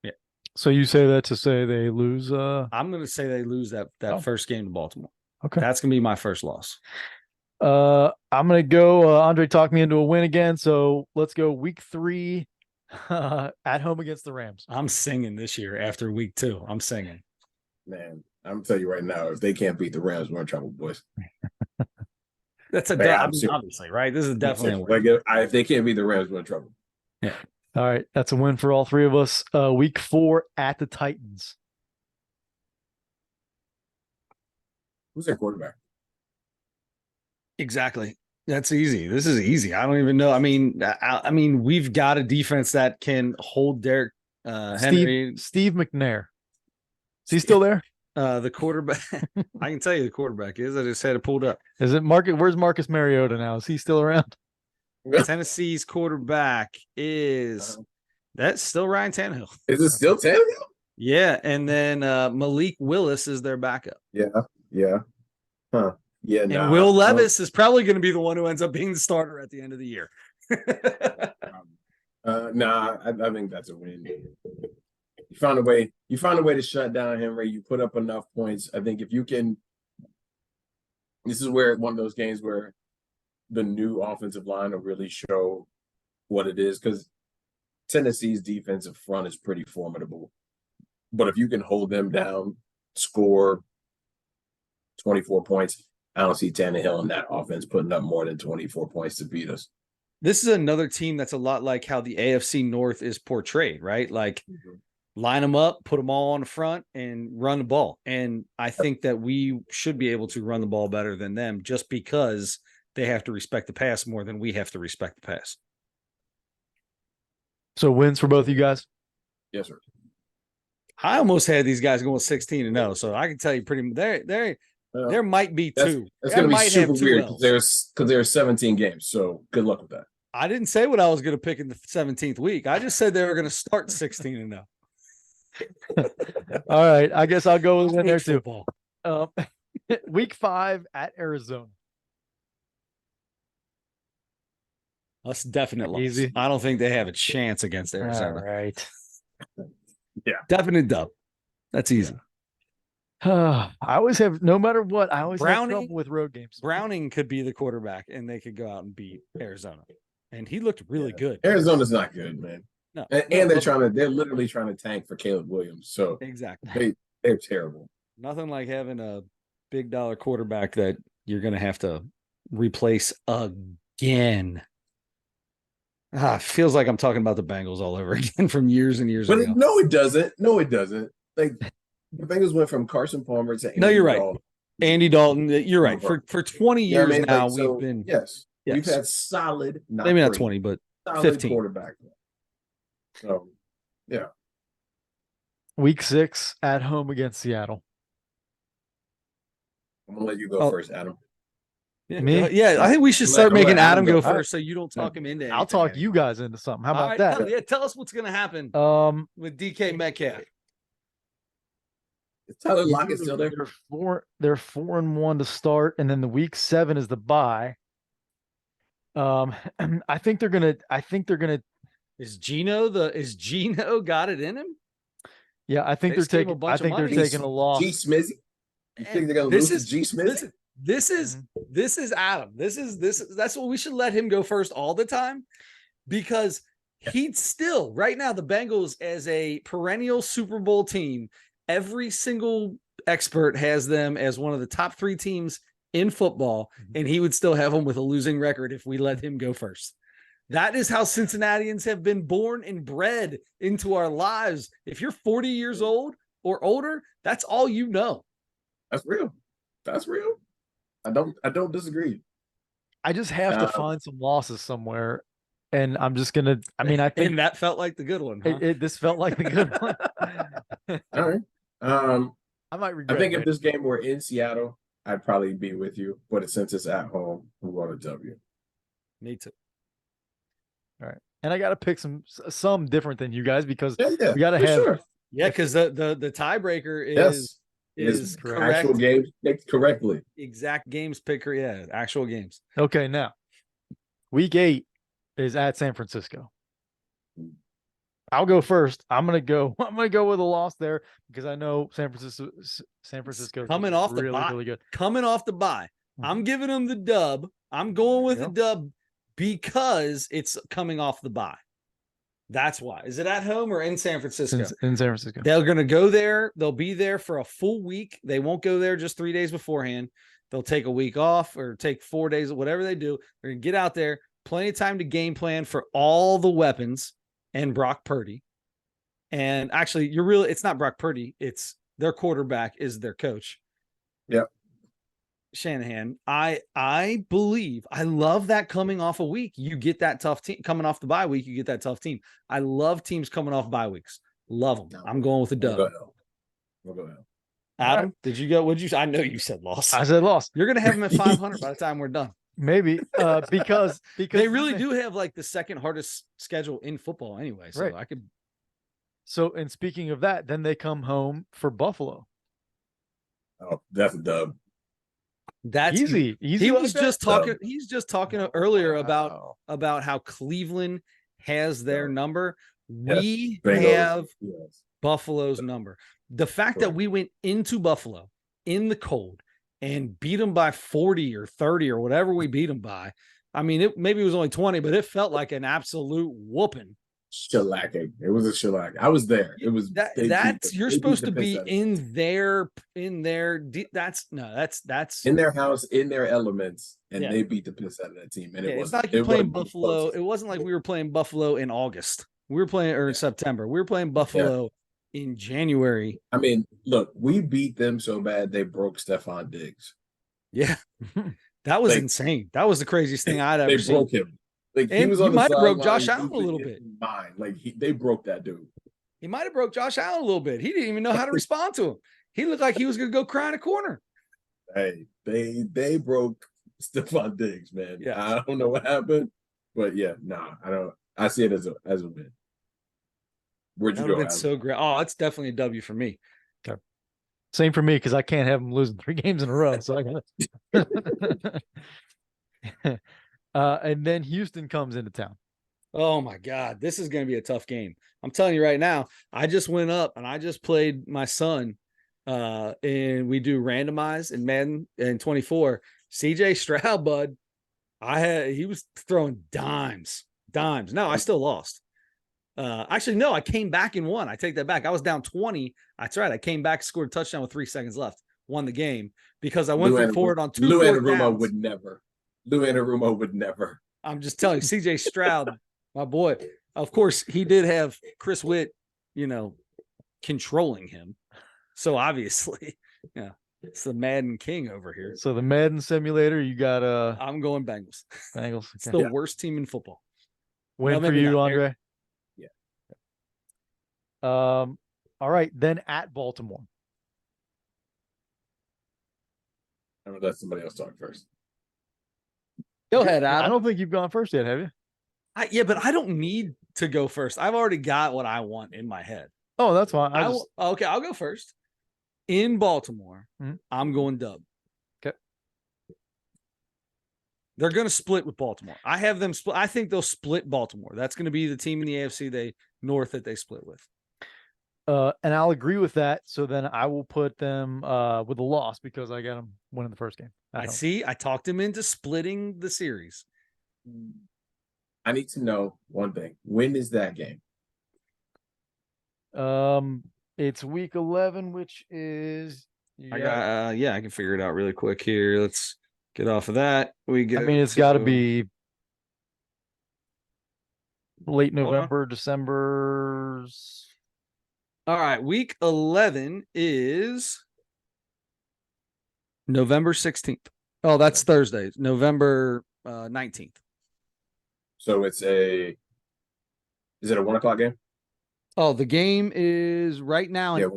Yeah. So you say that to say they lose? I'm going to say they lose that Oh. first game to Baltimore. Okay. That's going to be my first loss. I'm going to go. Andre talked me into a win again. So let's go week 3 at home against the Rams. I'm singing this year after week 2. I'm singing. Man, I'm telling you right now, if they can't beat the Rams, we're in trouble, boys. That's a Man, obviously, right? This is definitely a win. like if they can't beat the Rams, we're in trouble. Yeah. All right, that's a win for all 3 of us. Week 4 at the Titans. Who's their quarterback? Exactly. That's easy. This is easy. I don't even know. I mean, we've got a defense that can hold Derek Henry. Steve McNair. Is he still there? The quarterback. I can tell you the quarterback is. I just had it pulled up. Is it Marcus? Where's Marcus Mariota now? Is he still around? Tennessee's quarterback is that's still Ryan Tannehill. Is it still Tannehill? Yeah, and then Malik Willis is their backup. Yeah. Huh. Yeah. And Will Levis is probably going to be the one who ends up being the starter at the end of the year. I think that's a win. You found a way to shut down Henry. You put up enough points. I think if you can, this is where one of those games where the new offensive line will really show what it is, because Tennessee's defensive front is pretty formidable. But if you can hold them down, score 24 points, I don't see Tannehill in that offense putting up more than 24 points to beat us. This is another team that's a lot like how the AFC North is portrayed, right? Like line them up, put them all on the front, and run the ball. And I think that we should be able to run the ball better than them, just because they have to respect the pass more than we have to respect the pass. So wins for both of you guys? Yes, sir. I almost had these guys going 16-0, so I can tell you pretty there might be 2. That's going to be super weird because there's 17 games. So good luck with that. I didn't say what I was going to pick in the 17th week. I just said they were going to start 16-0. All right, I guess I'll go in there too. Week 5 at Arizona. That's definite loss. Easy. I don't think they have a chance against Arizona. All right. Yeah. Definite dub. That's easy. I always have, no matter what, I always have trouble with road games. Browning could be the quarterback, and they could go out and beat Arizona. And he looked really good. Arizona's not good, man. No, and they're literally trying to tank for Caleb Williams. So exactly, they're terrible. Nothing like having a big dollar quarterback that you're going to have to replace again. Feels like I'm talking about the Bengals all over again from years and years ago. No, it doesn't. No, it doesn't. Like the Bengals went from Carson Palmer to Andy Dalton. Right. Andy Dalton. You're right. For 20 years now, we've been we've had solid, maybe not 20, but 15 quarterback. So yeah. Week 6 at home against Seattle. I'm gonna let you go first, Adam. Yeah, me? Yeah, I think we should start making Adam go first, so you don't talk him into anything. I'll talk you guys into something. How about that? Tell us what's going to happen with DK Metcalf. Is Tyler Lockett still there? They're 4-1 to start, and then the week 7 is the bye. I think they're gonna. Is Geno got it in him? Yeah, I think they're taking a loss. G Smizzy. You think they're gonna lose to G Smizzy? This is Adam. That's what we should let him go first all the time, because he'd still right now the Bengals as a perennial Super Bowl team. Every single expert has them as one of the top 3 teams in football, and he would still have them with a losing record if we let him go first. That is how Cincinnatians have been born and bred into our lives. If you're 40 years old or older, that's all you know. That's real. That's real. I don't disagree. I just have to find some losses somewhere, and I'm just gonna. I mean, I think that felt like the good one. Huh? This felt like the good one. All right. I might regret. I think if this game were in Seattle, I'd probably be with you. But since it's at home, we want a W. Me too. All right, and I got to pick some different than you guys, because we got to have. Sure. Yeah, because the tiebreaker is correct. Actual games picked correctly. Exact games picker. Yeah, actual games. Okay, now week 8 is at San Francisco. I'll go first. I'm gonna go with a loss there because I know San Francisco coming off the really, bye. really good. Coming off the bye. I'm giving them the dub. I'm going with the dub because it's coming off the bye. That's why. Is it at home or in San Francisco? In San Francisco. They're going to go there. They'll be there for a full week. They won't go there just 3 days beforehand. They'll take a week off or take 4 days, whatever they do. They're going to get out there, plenty of time to game plan for all the weapons and Brock Purdy. And actually, it's not Brock Purdy. It's their quarterback is their coach. Yep. Shanahan. I believe, I love that coming off a week. You get that tough team coming off the bye week. You get that tough team. I love teams coming off bye weeks. Love them. I'm going with a dub. We'll go ahead. Adam, did you go? I know you said loss. I said loss. You're going to have them at 500 by the time we're done. Maybe because they really do have like the second hardest schedule in football anyway. So right. I could. So, and speaking of that, then they come home for Buffalo. Oh, that's a dub. That's easy. He was just talking. He's just talking earlier about how Cleveland has their number. We have Buffalo's number. The fact that we went into Buffalo in the cold and beat them by 40 or 30 or whatever we beat them by. I mean, maybe it was only 20, but it felt like an absolute whooping. Shellacking. It was a shellac. I was there. It was you're supposed to be in their that's in their house, in their elements, and they beat the piss out of that team. And it's not like you're playing Buffalo. It wasn't like we were playing Buffalo in August. We were playing in September. We were playing Buffalo in January. I mean, look, we beat them so bad they broke Stephon Diggs. Yeah. That was insane. That was the craziest thing I'd ever seen. They broke him. Like and he was on the might have broke sideline, Josh Allen a little bit. They broke that dude. He might have broke Josh Allen a little bit. He didn't even know how to respond to him. He looked like he was going to go cry in a corner. Hey, they broke Stephon Diggs, man. Yeah. I don't know what happened, but I don't. I see it as a win. Where'd you go? It's so great. Oh, it's definitely a W for me. Okay. Same for me because I can't have them losing 3 games in a row. So I got it. And then Houston comes into town. Oh my God, this is going to be a tough game. I'm telling you right now. I just went up and I just played my son, and we do randomize in Madden and 24. CJ Stroud, bud, he was throwing dimes. No, I still lost. Actually, no, I came back and won. I take that back. I was down 20. That's right. I came back, scored a touchdown with 3 seconds left, won the game because I went forward on 2 Lou downs. Anarumo would never. Lou Anarumo would never. I'm just telling you, CJ Stroud, my boy. Of course, he did have Chris Witt, controlling him. So obviously, it's the Madden king over here. So the Madden simulator, you got I'm going Bengals. Bengals. It's the worst team in football. Win for you, Andre. Yeah. All right, then at Baltimore. I'm gonna let somebody else talk first. Go ahead, Adam. I don't think you've gone first yet, have you? But I don't need to go first. I've already got what I want in my head. Oh, that's fine. Okay, I'll go first. In Baltimore, I'm going dub. Okay. They're going to split with Baltimore. I have them split. I think they'll split Baltimore. That's going to be the team in the AFC North that they split with. And I'll agree with that. So then I will put them with a loss because I got them winning the first game. I talked him into splitting the series. I need to know one thing. When is that game? It's week 11, which is I can figure it out really quick here. Let's get off of that. It's got to be late November, December. All right, week 11 is November 16th. Oh, that's Thursday, November 19th. So is it a 1 o'clock game? Oh, the game is right now at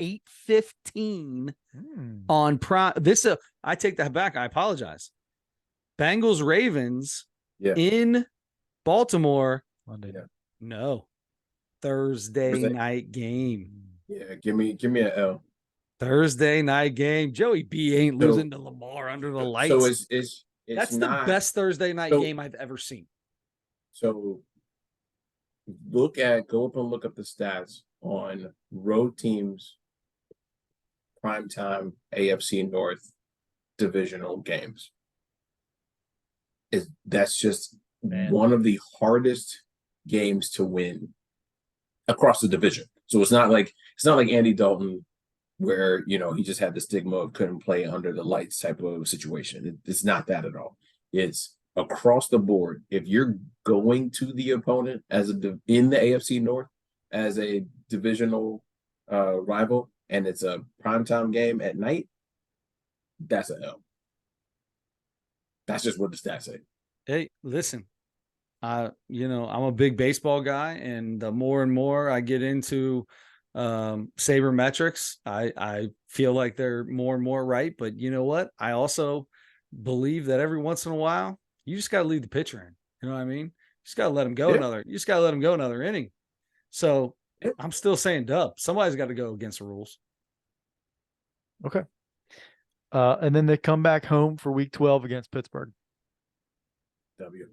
8:15 on Prime. I take that back. I apologize. Bengals Ravens in Baltimore. Monday. Yeah. No, Thursday night game. Yeah, give me an L. Thursday night game. Joey B ain't losing to Lamar under the lights. So that's the best Thursday night game I've ever seen. So Go up and look up the stats on road teams primetime AFC North divisional games. That's just one of the hardest games to win across the division. So it's not like Andy Dalton, where he just had the stigma of couldn't play under the lights type of situation. It's not that at all. It's across the board. If you're going to the opponent in the AFC North as a divisional rival, and it's a primetime game at night, that's a L. That's just what the stats say. Hey, listen, I'm a big baseball guy, and the more and more I get into sabermetrics, I feel like they're more and more right. But you know what? I also believe that every once in a while, you just got to leave the pitcher in. You know what I mean? You just got to let him go You just got to let him go another inning. So I'm still saying dub. Somebody's got to go against the rules. Okay. And then they come back home for week 12 against Pittsburgh. W.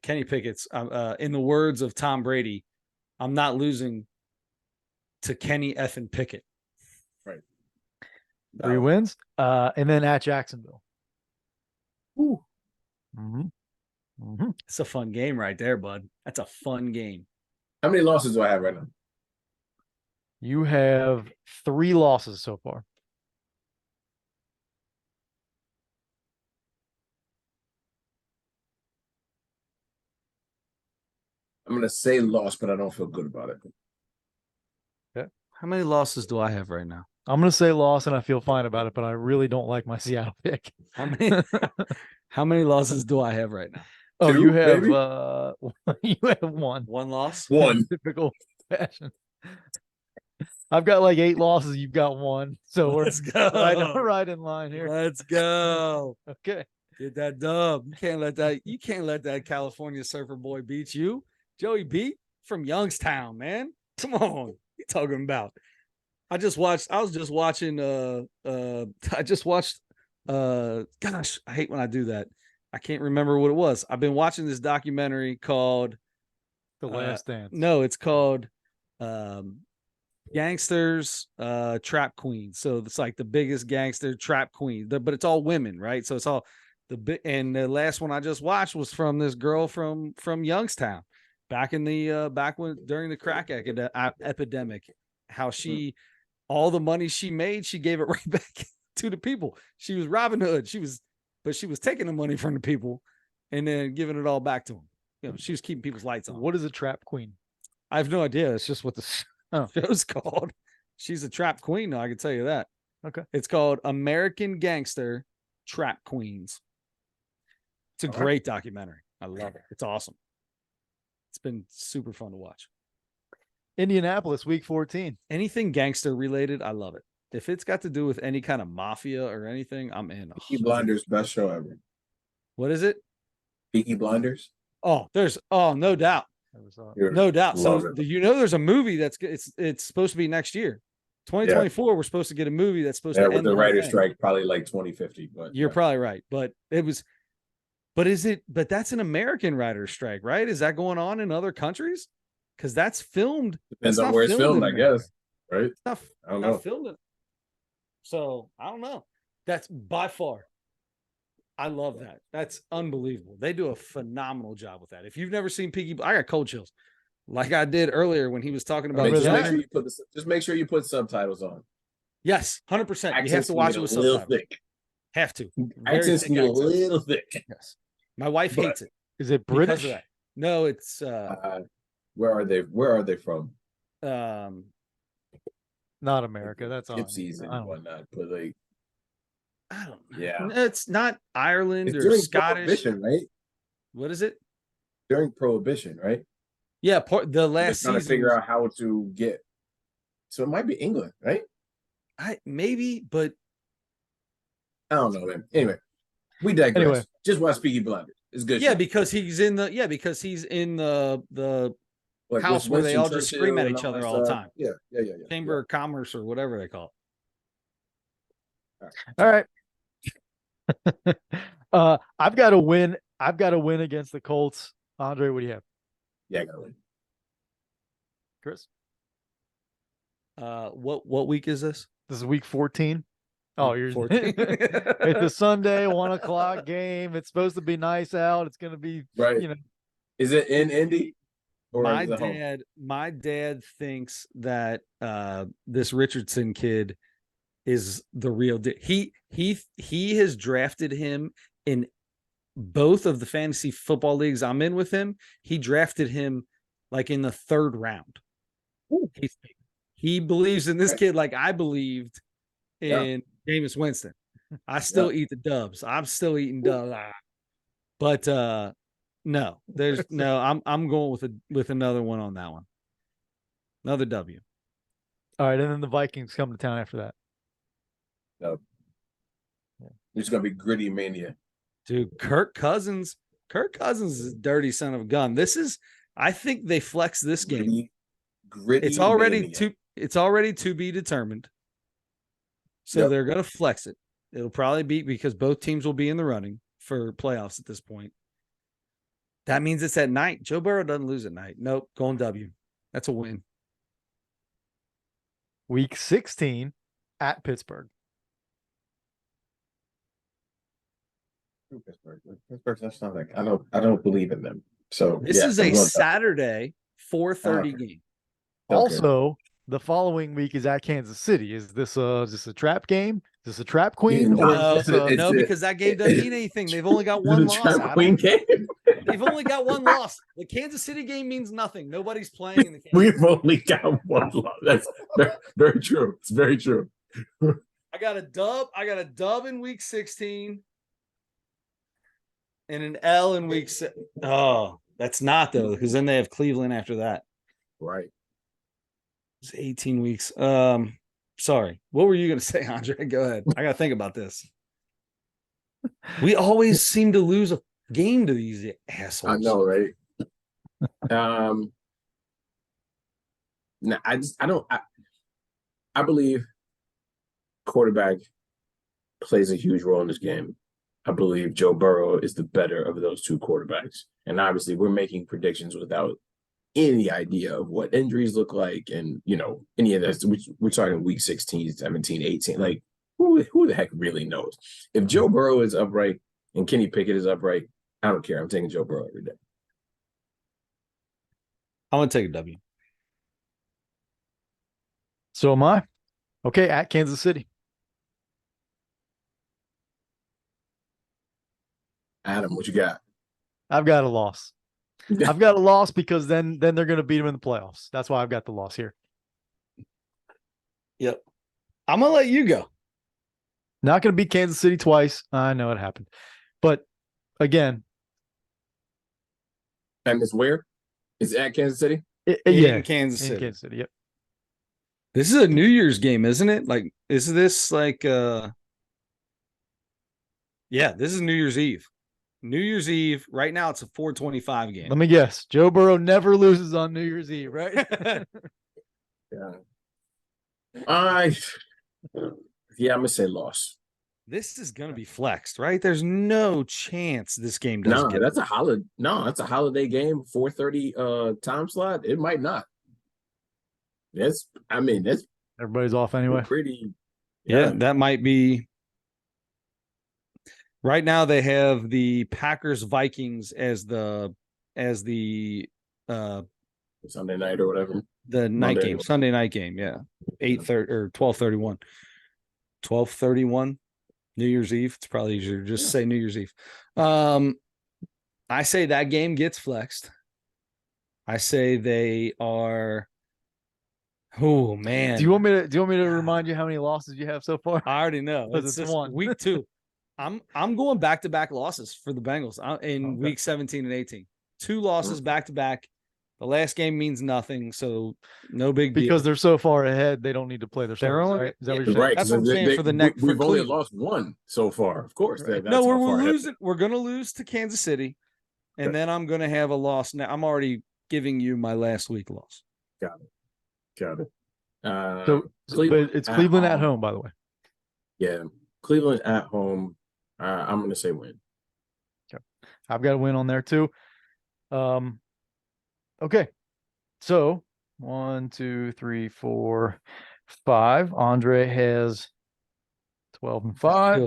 Kenny Pickett's, in the words of Tom Brady, I'm not losing to Kenny effing Pickett. Right. 3 wins. And then at Jacksonville. Ooh. Mm-hmm. Mm-hmm. It's a fun game right there, bud. That's a fun game. How many losses do I have right now? You have 3 losses so far. I'm going to say loss, but I don't feel good about it. Okay. How many losses do I have right now? I'm going to say loss, and I feel fine about it, but I really don't like my Seattle pick. How many losses do I have right now? Oh, 2, you have maybe? you have 1. 1 loss? 1. Typical fashion. I've got like 8 losses. You've got 1. So Let's go. Right in line here. Let's go. Okay. Get that dub. You can't let that California surfer boy beat you. Joey Beat from Youngstown, man. Come on. What you talking about? I just watched gosh, I hate when I do that. I can't remember what it was. I've been watching this documentary called The Last Dance. No, it's called Gangsters Trap Queens. So it's like the biggest gangster trap queen, but it's all women, right? So it's all and the last one I just watched was from this girl from Youngstown back in the during the crack epidemic, how she all the money she made, she gave it right back to the people. She was Robin Hood. She was taking the money from the people and then giving it all back to them. She was keeping people's lights on. What is a trap queen? I have no idea. It's just what the show's called. She's a trap queen, though, I can tell you that. Okay. It's called American Gangster Trap Queens. It's a great documentary. I love it. It's awesome. It's been super fun to watch. Indianapolis, week 14. Anything gangster related, I love it. If it's got to do with any kind of mafia or anything, I'm in. Peaky Blinders, best show ever. What is it? Peaky Blinders. No doubt. No doubt. So there's a movie it's supposed to be next year. 2024, we're supposed to get a movie that's supposed to end with the writer's strike, probably like 2050. But you're probably right. But but that's an American writer's strike, right? Is that going on in other countries? Because that's filmed. Depends on where it's filmed, I guess. Right? I don't know. Filmed it. So I don't know. That's by far. I love that. That's unbelievable. They do a phenomenal job with that. If you've never seen Peaky, I got cold chills, like I did earlier when he was talking about. Just make sure you put subtitles on. Yes, 100%. You have to watch it with subtitles. Thick. Have to. Accents can get a little thick. Yes. My wife hates it. Is it British? No, it's. Where are they? Where are they from? Not America. That's all. Gypsies and whatnot, but like. I don't know. Yeah, it's not Ireland or Scottish, right? What is it? During Prohibition, right? Yeah, the last season. Trying to figure out how to get. So it might be England, right? Maybe, but I don't know, man. Anyway, we digress. Anyway, just watch Peaky Blinders. It's good. Yeah, because he's in the house where they all just scream at each other all the time. Yeah. Chamber of Commerce or whatever they call it. All right. I've got a win I've got to win against the Colts. Andre, what do you have? Yeah, I gotta win. Chris? What week is this? This is week 14. Oh, Week you're 14. it's a Sunday 1:00 game. It's supposed to be nice out. It's going to be Right. Is it in Indy? Or my is it home? dad thinks that this Richardson kid is the real deal. He has drafted him in both of the fantasy football leagues I'm in with him. He drafted him like in the 3rd round. He believes in this kid like I believed in Jameis Winston. I still eat the dubs. I'm still eating dubs. But no, there's no. I'm going with another one on that one. Another W. All right, and then the Vikings come to town after that. No. It's gonna be gritty mania. Dude, Kirk Cousins is a dirty son of a gun. I think they flex this game. Gritty It's already mania. to be determined. So they're gonna flex it. It'll probably be because both teams will be in the running for playoffs at this point. That means it's at night. Joe Burrow doesn't lose at night. Nope, going W. That's a win. Week 16 at Pittsburgh. Pittsburgh, that's not like I don't believe in them. So this is a Saturday 4:30 game. Also, the following week is at Kansas City. Is this a trap game? Is this a trap queen? No, because that game doesn't mean anything. They've only got one loss. Trap queen game. They've only got one loss. The Kansas City game means nothing. Nobody's playing in the Kansas We've only got one loss. That's very true. It's very true. I got a dub in week 16 and an L in week 6. Oh, that's not though, because then they have Cleveland after that. Right. It's 18 weeks. Sorry. What were you going to say, Andre? Go ahead. I got to think about this. We always seem to lose a game to these assholes. I know, right? No, I believe quarterback plays a huge role in this game. I believe Joe Burrow is the better of those two quarterbacks. And obviously we're making predictions without any idea of what injuries look like and, any of this. We're talking week 16, 17, 18. Like, who the heck really knows? If Joe Burrow is upright and Kenny Pickett is upright, I don't care. I'm taking Joe Burrow every day. I'm going to take a W. So am I. Okay, at Kansas City. Adam, what you got? I've got a loss. I've got a loss because then they're going to beat them in the playoffs. That's why I've got the loss here. Yep. I'm going to let you go. Not going to beat Kansas City twice. I know it happened. But again. And it's where? It's at Kansas City? In Kansas City. In Kansas City, yep. This is a New Year's game, isn't it? Like, is this like yeah, this is New Year's Eve. New Year's Eve. Right now, it's a 4:25 game. Let me guess. Joe Burrow never loses on New Year's Eve, right? Yeah. I'm gonna say loss. This is gonna be flexed, right? There's no chance this game doesn't get. That's a holiday. No, that's a holiday game. 4:30 time slot. It might not. That's Everybody's off anyway. Pretty. Yeah, that might be. Right now, they have the Packers Vikings as the Sunday night or whatever. The night game, Sunday night game. Yeah, 8:30 or 12:31. 12:31, New Year's Eve. It's probably easier to just say New Year's Eve. I say that game gets flexed. I say they are. Oh man! Do you want me to remind you how many losses you have so far? I already know. It's one. Week 2. I'm going back-to-back losses for the Bengals in week 17 and 18. 2 losses back-to-back. The last game means nothing, so no big deal. Because they're so far ahead, they don't need to play their starters, right? Is that what you're saying? Right. That's what I'm saying for the next. We've only lost one so far, of course. Right. No, we're losing. We're going to lose to Kansas City, and then I'm going to have a loss. Now I'm already giving you my last week loss. Got it. So it's Cleveland at home, by the way. Yeah, Cleveland at home. I'm going to say win. I've got a win on there too. Okay. So 1, 2, 3, 4, 5. Andre has 12 and 5.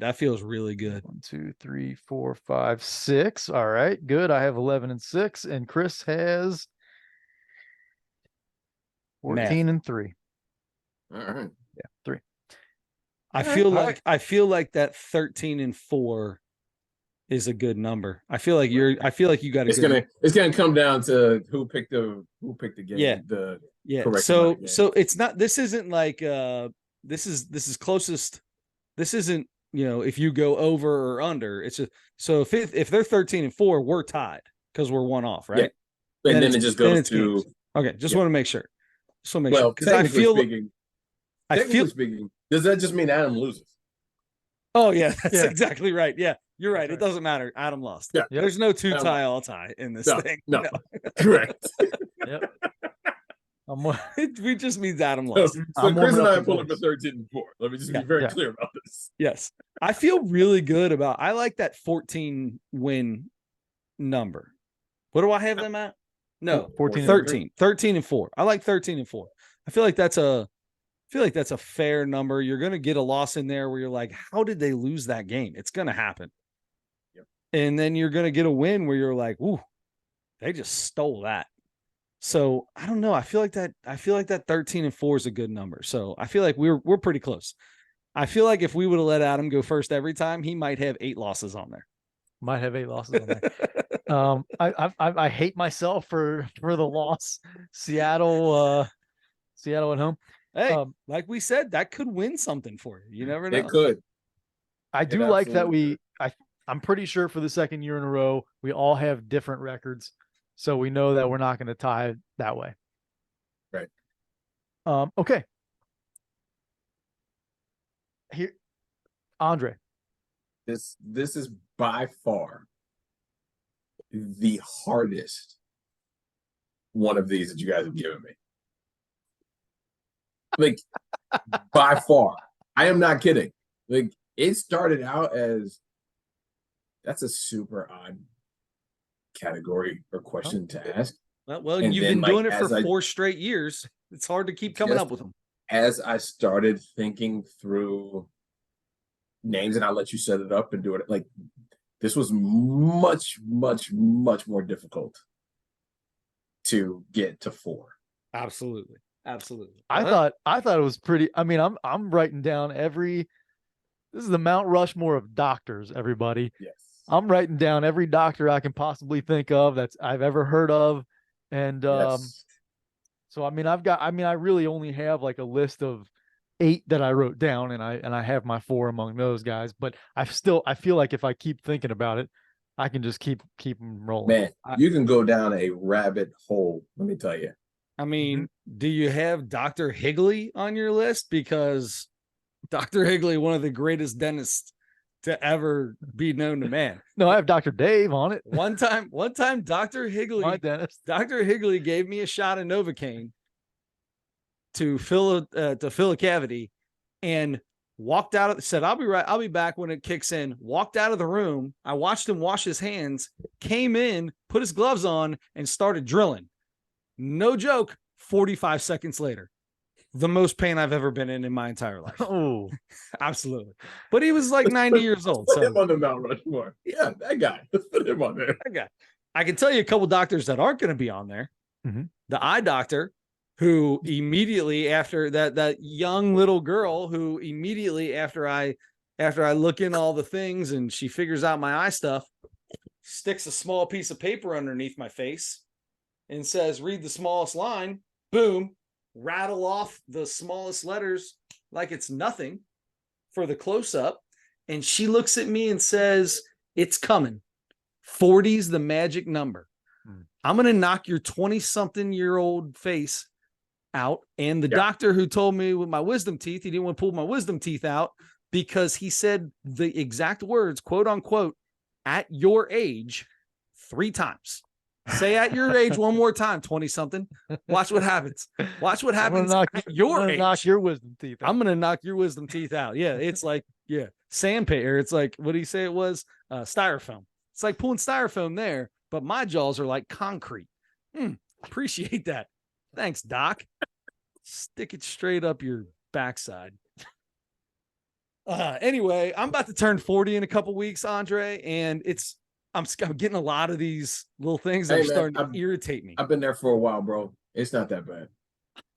That feels really good. 1, 2, 3, 4, 5, 6. All right, good. I have 11 and 6, and Chris has 14 and 3. All right. Yeah, 3. I feel like that 13 and 4 is a good number. I feel like you got it's gonna come down to who picked the game. Yeah. Correct. So it's not, this isn't like this is closest. This isn't, if you go over or under, it's just, so if they're 13 and 4, we're tied because we're one off, right? Yeah. And then it just goes to games. Okay, just want to make sure. Well, technically speaking, does that just mean Adam loses? Oh yeah, that's exactly right. Yeah, you're right. It doesn't matter. Adam lost. Yeah. There's no tie all tie in this thing. No. Correct. Yep. It just means Adam lost. So Chris and I pulled up for 13 and 4. Let me just be very clear about this. Yes. I feel really good I like that 14 win number. What do I have them at? No, 13 and 4. I like 13 and 4. I feel like that's a fair number. You're going to get a loss in there where you're like, how did they lose that game? It's going to happen. Yep. And then you're going to get a win where you're like, ooh, they just stole that. So I don't know. I feel like that 13 and 4 is a good number. So I feel like we're pretty close. I feel like if we would have let Adam go first every time, he might have 8 losses on there. Might have 8 losses on there. I hate myself for the loss. Seattle at home. Hey, like we said, that could win something for you. You never know. It could. I do like that I'm pretty sure for the second year in a row, we all have different records. So we know that we're not going to tie that way. Right. Okay. Here, Andre. This is by far the hardest one of these that you guys have given me. Like, by far. I am not kidding. Like, it started out as, that's a super odd category or question to ask. Well, you've been doing it for 4 straight years. It's hard to keep coming up with them. As I started thinking through names, and I'll let you set it up and do it, like, this was much, much, much more difficult to get to 4. Absolutely. I thought it was pretty. I mean, I'm writing down this is the Mount Rushmore of doctors, everybody. Yes. I'm writing down every doctor I can possibly think of I've ever heard of. And so I mean I really only have like a list of 8 that I wrote down, and I have my 4 among those guys, but I feel like if I keep thinking about it, I can just keep them rolling. Man, you can go down a rabbit hole, let me tell you. I mean, do you have Dr. Higley on your list? Because Dr. Higley, one of the greatest dentists to ever be known to man. No, I have Dr. Dave on it. One time, Dr. Higley, my dentist. Dr. Higley gave me a shot of Novocaine to fill a cavity, and walked out. Said, I'll be back when it kicks in. Walked out of the room. I watched him wash his hands. Came in, put his gloves on, and started drilling. No joke. 45 seconds later, the most pain I've ever been in my entire life. Oh, absolutely. But he was like 90 years old. Put him on the Mount Rushmore. Yeah, that guy. Let's put him on there. That guy. I can tell you a couple doctors that aren't going to be on there. Mm-hmm. The eye doctor, who immediately after that young little girl who immediately after I look in all the things and she figures out my eye stuff, sticks a small piece of paper underneath my face and says, read the smallest line. Boom, rattle off the smallest letters like it's nothing for the close-up. And she looks at me and says, it's coming. 40's the magic number. I'm going to knock your 20-something-year-old face out. And the doctor who told me with my wisdom teeth, he didn't want to pull my wisdom teeth out because he said the exact words, quote unquote, at your age 3 times. Say at your age one more time, 20-something. Watch what happens. Watch what happens at your age. Knock your wisdom teeth out. I'm going to knock your wisdom teeth out. Yeah, it's like, sandpaper. It's like, what did he say it was? Styrofoam. It's like pulling styrofoam there, but my jaws are like concrete. Appreciate that. Thanks, Doc. Stick it straight up your backside. Anyway, I'm about to turn 40 in a couple weeks, Andre, and I'm getting a lot of these little things that are starting to irritate me. I've been there for a while, bro. It's not that bad.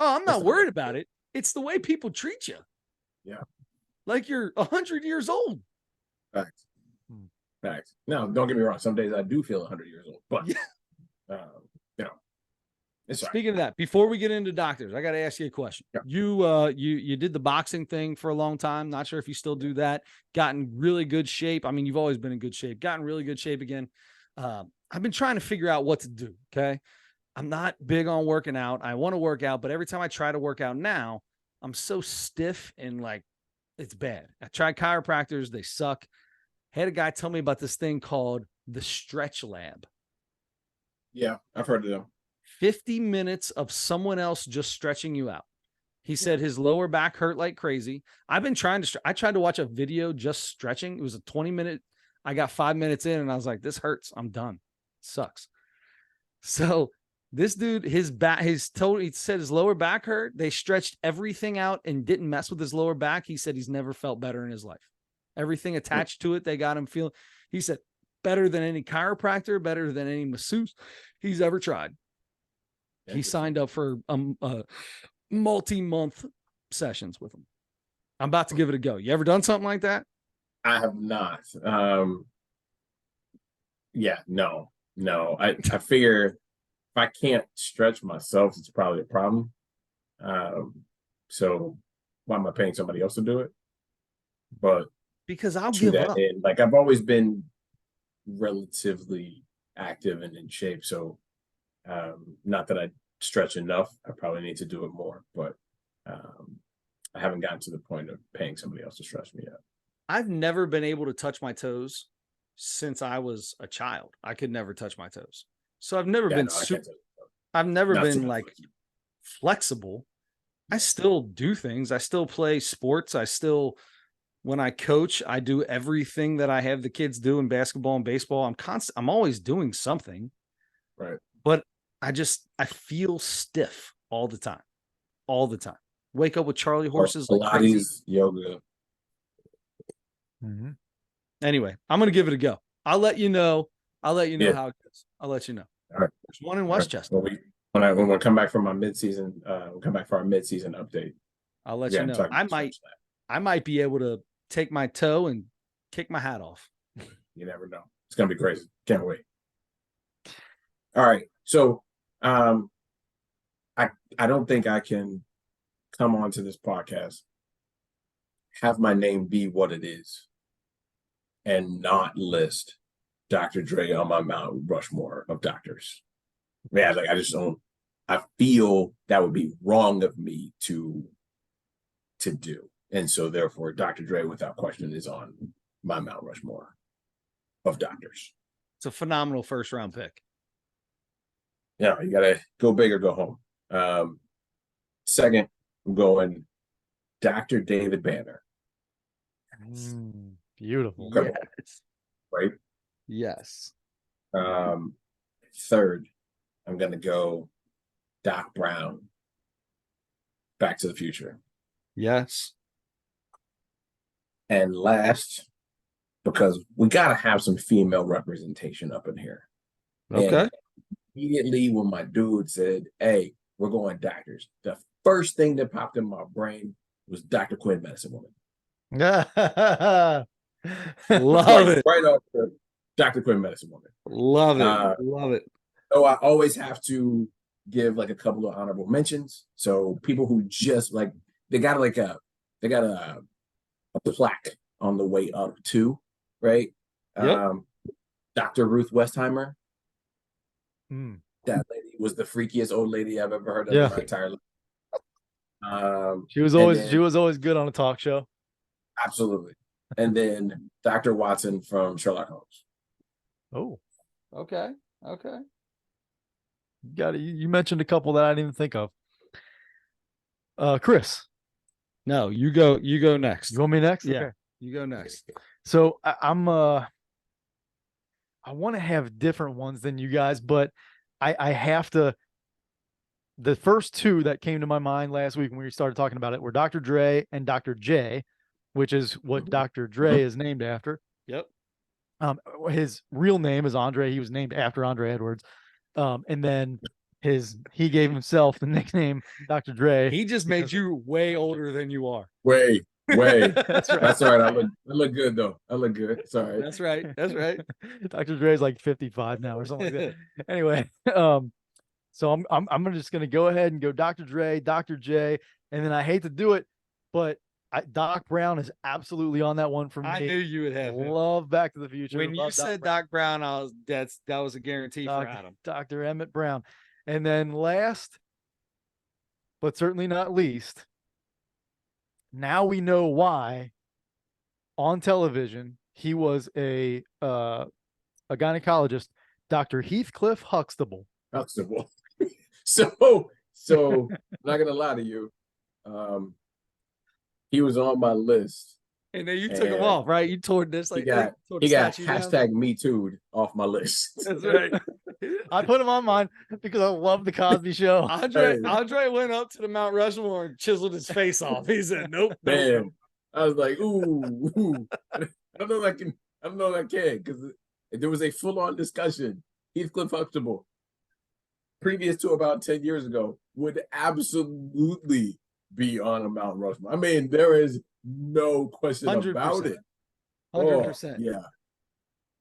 Oh, I'm not worried about it. It's the way people treat you. Yeah. Like you're 100 years old. Facts. Facts. Now, don't get me wrong. Some days I do feel 100 years old, but it's Speaking of that, before we get into doctors, I got to ask you a question. Yeah. You did the boxing thing for a long time. Not sure if you still do that. Gotten really good shape. I mean, you've always been in good shape. Gotten really good shape again. I've been trying to figure out what to do. Okay. I'm not big on working out. I want to work out, but every time I try to work out now, I'm so stiff and like it's bad. I tried chiropractors. They suck. Had a guy tell me about this thing called the Stretch Lab. Yeah, I've heard of them. 50 minutes of someone else just stretching you out. He said his lower back hurt like crazy. I've been trying to, I tried to watch a video just stretching. It was a 20-minute. I got 5 minutes in and I was like, this hurts. I'm done. It sucks. So this dude, he said his lower back hurt. They stretched everything out and didn't mess with his lower back. He said he's never felt better in his life. Everything attached to it, they got him feeling, he said, better than any chiropractor, better than any masseuse he's ever tried. He signed up for multi-month sessions with him. I'm about to give it a go. You ever done something like that? I have not. No. I figure if I can't stretch myself, it's probably a problem. So why am I paying somebody else to do it? But because I'll give up. Like I've always been relatively active and in shape, so not that I stretch enough. I probably need to do it more, but I haven't gotten to the point of paying somebody else to stretch me yet. I've never been able to touch my toes since I was a child. I could never touch my toes. So I've never been I've never been like flexible. I still do things. I still play sports. When I coach, I do everything that I have the kids do in basketball and baseball. I'm always doing something. Right. But I feel stiff all the time. Wake up with Charlie horses. Pilates, crazy. Yoga. Mm-hmm. Anyway, I'm going to give it a go. I'll let you know how it goes. I'll let you know. All right. There's one in Westchester. Well, when we come back from our midseason, we'll come back for our midseason update. I'll let you know. I might be able to take my toe and kick my hat off. You never know. It's going to be crazy. Can't wait. All right. So, I don't think I can come onto this podcast, have my name be what it is, and not list Dr. Dre on my Mount Rushmore of doctors. Yeah, like I just don't. I feel that would be wrong of me to do, and so therefore, Dr. Dre, without question, is on my Mount Rushmore of doctors. It's a phenomenal first round pick. Yeah, you gotta go big or go home. Second, I'm going Dr. David Banner. Beautiful. Yes. Right? Yes. Third, I'm gonna go Doc Brown. Back to the Future. Yes. And last, because we gotta have some female representation up in here. Okay. And immediately when my dude said, "Hey, we're going doctors," the first thing that popped in my brain was Dr. Quinn, Medicine Woman. Love it. Right off the Dr. Quinn, Medicine Woman. Love it. Love it. So I always have to give like a couple of honorable mentions. So people who just like they got a plaque on the way up too, right? Yep. Dr. Ruth Westheimer. That lady was the freakiest old lady I've ever heard of in my entire life. She was always good on a talk show. Absolutely. And then Dr. Watson from Sherlock Holmes. Oh, okay. You mentioned a couple that I didn't even think of. Chris. No, you go next. You want me next? Yeah. Okay. You go next. So I'm I want to have different ones than you guys, but I have to. The first two that came to my mind last week when we started talking about it were Dr. Dre and Dr. J, which is what Dr. Dre is named after. Yep. His real name is Andre. He was named after Andre Edwards. And then he gave himself the nickname Dr. Dre. He just made you way older than you are. Way. That's right. That's all right. I look good though. I look good. Sorry. That's right. That's right. Dr. Dre's like 55 now or something like that. Anyway, so I'm just gonna go ahead and go Dr. Dre, Dr. J, and then I hate to do it, but Doc Brown is absolutely on that one for me. I knew you would have him. Love Back to the Future. When you said Doc Brown, that was a guarantee for Adam. Dr. Emmett Brown. And then last, but certainly not least, now we know why on television he was a gynecologist, Dr. Heathcliff Huxtable. Huxtable. So not gonna lie to you. He was on my list. And then you took him off, right? You tore this like he got hashtag me too'd off my list. That's right. I put him on mine because I love the Cosby Show. Andre went up to the Mount Rushmore and chiseled his face off. He said, "Nope." Man, I was like, ooh. I don't know if I can because there was a full-on discussion. Heathcliff Huxtable, previous to about 10 years ago, would absolutely be on a Mount Rushmore. I mean, there is no question 100%. about it. 100%. Yeah.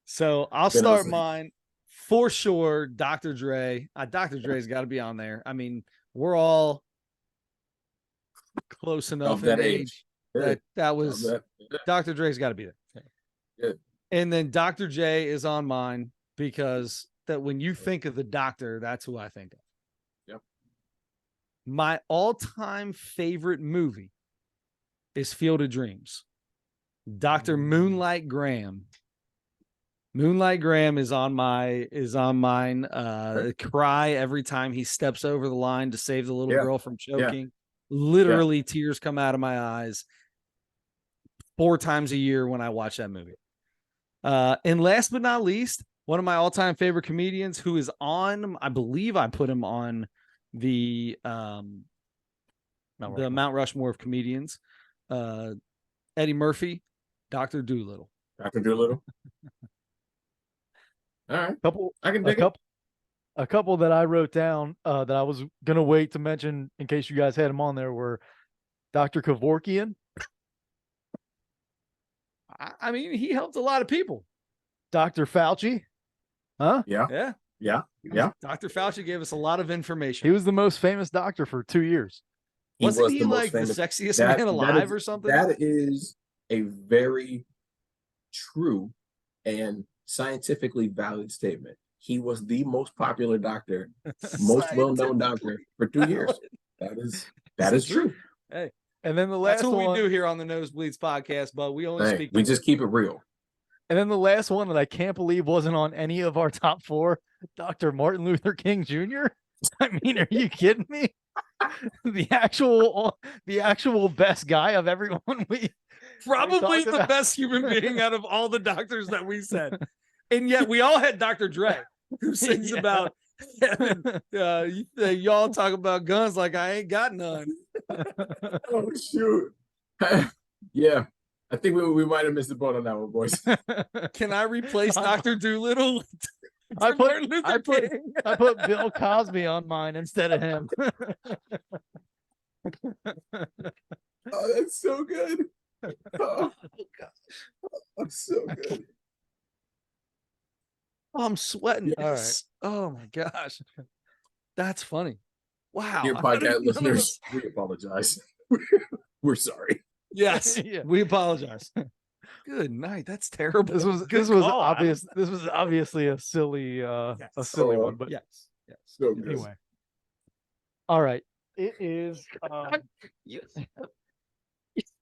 So I'll start mine for sure. Dr. Dre. Dr. Dre's got to be on there. I mean, we're all close enough in age that was Dr. Dre's got to be there. Yeah. And then Dr. J is on mine because that when you think of the doctor, that's who I think of. Yep. My all-time favorite movie is Field of Dreams. Dr. Moonlight Graham. Moonlight Graham is on mine. Cry every time he steps over the line to save the little girl from choking. Yeah. Literally tears come out of my eyes 4 times a year when I watch that movie. And last but not least, one of my all-time favorite comedians who is on, I believe I put him on the Mount Rushmore of comedians. Eddie Murphy, Dr. Dolittle. Dr. Dolittle. All right. A couple that I wrote down that I was gonna wait to mention in case you guys had them on there were Dr. Kevorkian. I mean, he helped a lot of people. Dr. Fauci. Huh? Yeah. Dr. Fauci gave us a lot of information. He was the most famous doctor for 2 years. Wasn't he like the sexiest man alive or something? That is a very true and scientifically valid statement. He was the most popular doctor, most well-known doctor for 2 years. That is true. Hey, and then the last that's what one, we do here on the Nosebleeds podcast, but we only speak. We just keep it real. And then the last one that I can't believe wasn't on any of our top 4, Dr. Martin Luther King Jr. I mean, are you kidding me? The actual best guy of everyone we probably the best human being out of all the doctors that we said. And yet we all had Dr. Dre, who sings about y'all talk about guns like I ain't got none. Oh shoot. Yeah. I think we might have missed the boat on that one, boys. Can I replace Dr. Dolittle? I put Bill Cosby on mine instead of him. Oh, that's so good. Oh gosh. That's so good. Oh, I'm sweating. Yes. All right. Oh my gosh. That's funny. Wow. Dear podcast listeners, we apologize. We're sorry. Yes, we apologize. Good night. That's terrible. This was obvious. This was obviously a silly one, but yes. So good. Anyway. All right. It is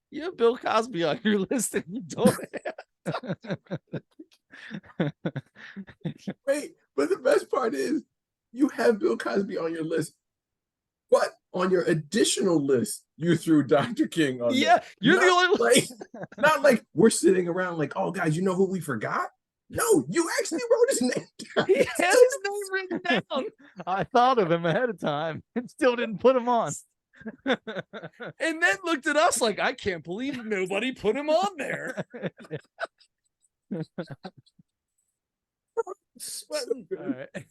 you have Bill Cosby on your list and you don't have. Wait, but the best part is you have Bill Cosby on your list, but on your additional list, you threw Dr. King on. Yeah, you're the only one. Not like we're sitting around like, oh guys, you know who we forgot? No, you actually wrote his name down. He had his name written down. I thought of him ahead of time and still didn't put him on. And then looked at us like, I can't believe nobody put him on there. Sweating. All right.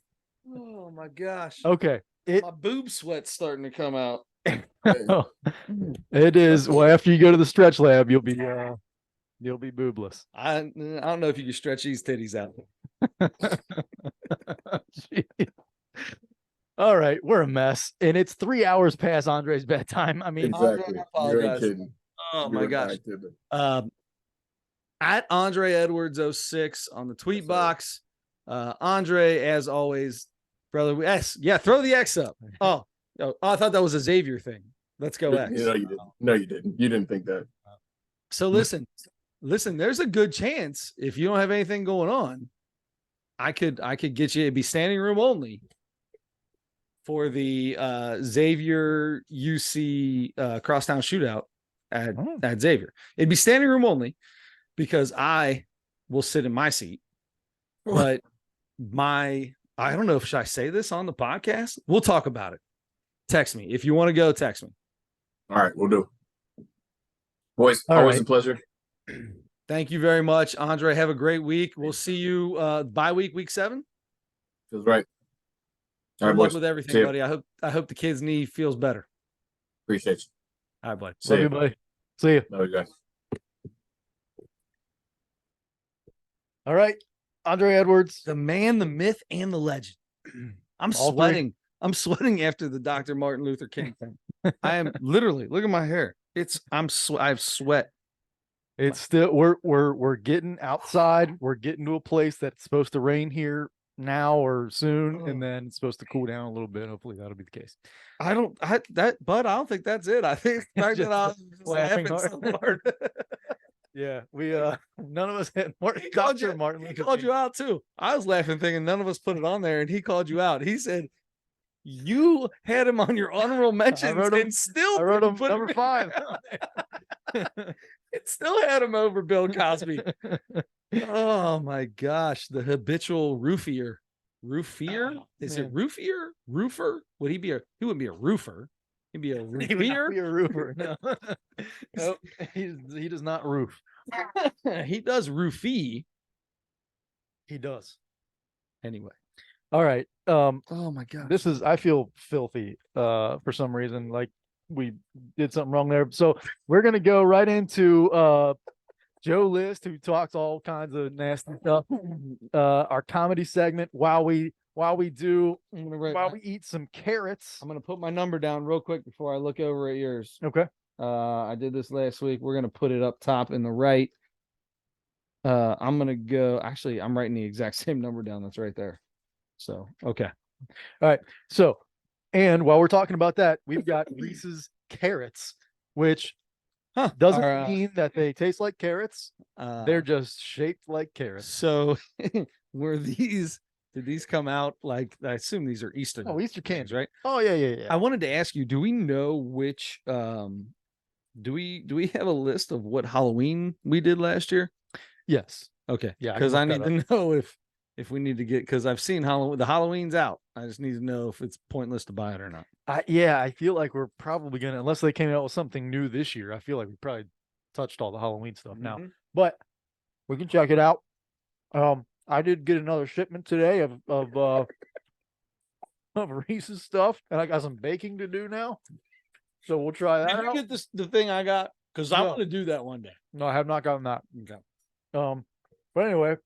Oh my gosh. Okay. My boob sweat's starting to come out. It is. Well, after you go to the stretch lab, you'll be boobless. I don't know if you can stretch these titties out. All right, we're a mess, and it's 3 hours past Andre's bedtime. I mean, Exactly. You ain't kidding. Oh You're my gosh. At Andre Edwards 06 on the tweet box. Andre, as always, brother. S. Yeah, throw the X up. Oh, I thought that was a Xavier thing. Let's go X. No, you didn't. No, you didn't. You didn't think that. So listen, there's a good chance if you don't have anything going on, I could get you, it'd be standing room only for the Xavier UC crosstown shootout at Xavier. It'd be standing room only because I will sit in my seat. But I don't know if should I say this on the podcast? We'll talk about it. Text me. If you want to go, text me. All right, we'll do. Boys, always a pleasure. Thank you very much, Andre. Have a great week. We'll see you bye week 7. Feels right. All right, luck with everything, buddy. I hope the kid's knee feels better. Appreciate you. All right, buddy. Love you, buddy. See you. Love you guys. All right, Andre Edwards, the man, the myth, and the legend. I'm sweating. I'm sweating after the Dr. Martin Luther King thing. I am literally, look at my hair. I have sweat. It's still we're getting outside. We're getting to a place that's supposed to rain here now or soon, and then it's supposed to cool down a little bit. Hopefully that'll be the case. I don't think that's it. I think the fact that I was laughing so hard. Yeah, we none of us had Martin. He called you out too. I was laughing thinking none of us put it on there, and he called you out. He said you had him on your honorable mentions, and still I wrote him number 5. It still had him over Bill Cosby. Oh my gosh, the habitual roofier. Is it roofier? Roofer? Would he be he wouldn't be a roofer. He'd be a roofier. He would not be a roofer. No. Nope. He does not roof. He does roofie. He does. Anyway. All right. Oh my god. I feel filthy for some reason. Like we did something wrong there. So we're gonna go right into Joe List, who talks all kinds of nasty stuff. Our comedy segment while we eat some carrots. I'm gonna put my number down real quick before I look over at yours. Okay. I did this last week. We're gonna put it up top in the right. I'm gonna go. Actually, I'm writing the exact same number down. That's right there. So okay. All right. So, and while we're talking about that, we've got Reese's carrots, which doesn't mean that they taste like carrots. They're just shaped like carrots. So did these come out like, I assume these are Easter? Oh, Easter cans, right? Oh yeah. I wanted to ask you, do we know which do we have a list of what Halloween we did last year? Yes. Okay. Yeah. Because I need to know if we need to get, because I've seen the Halloween's out. I just need to know if it's pointless to buy it or not. I feel like we're probably gonna, unless they came out with something new this year, I feel like we probably touched all the Halloween stuff now. But we can check it out. I did get another shipment today of Reese's stuff, and I got some baking to do now. So we'll try that out. Get the thing I got, because I want to do that one day. No, I have not gotten that. Okay. But anyway,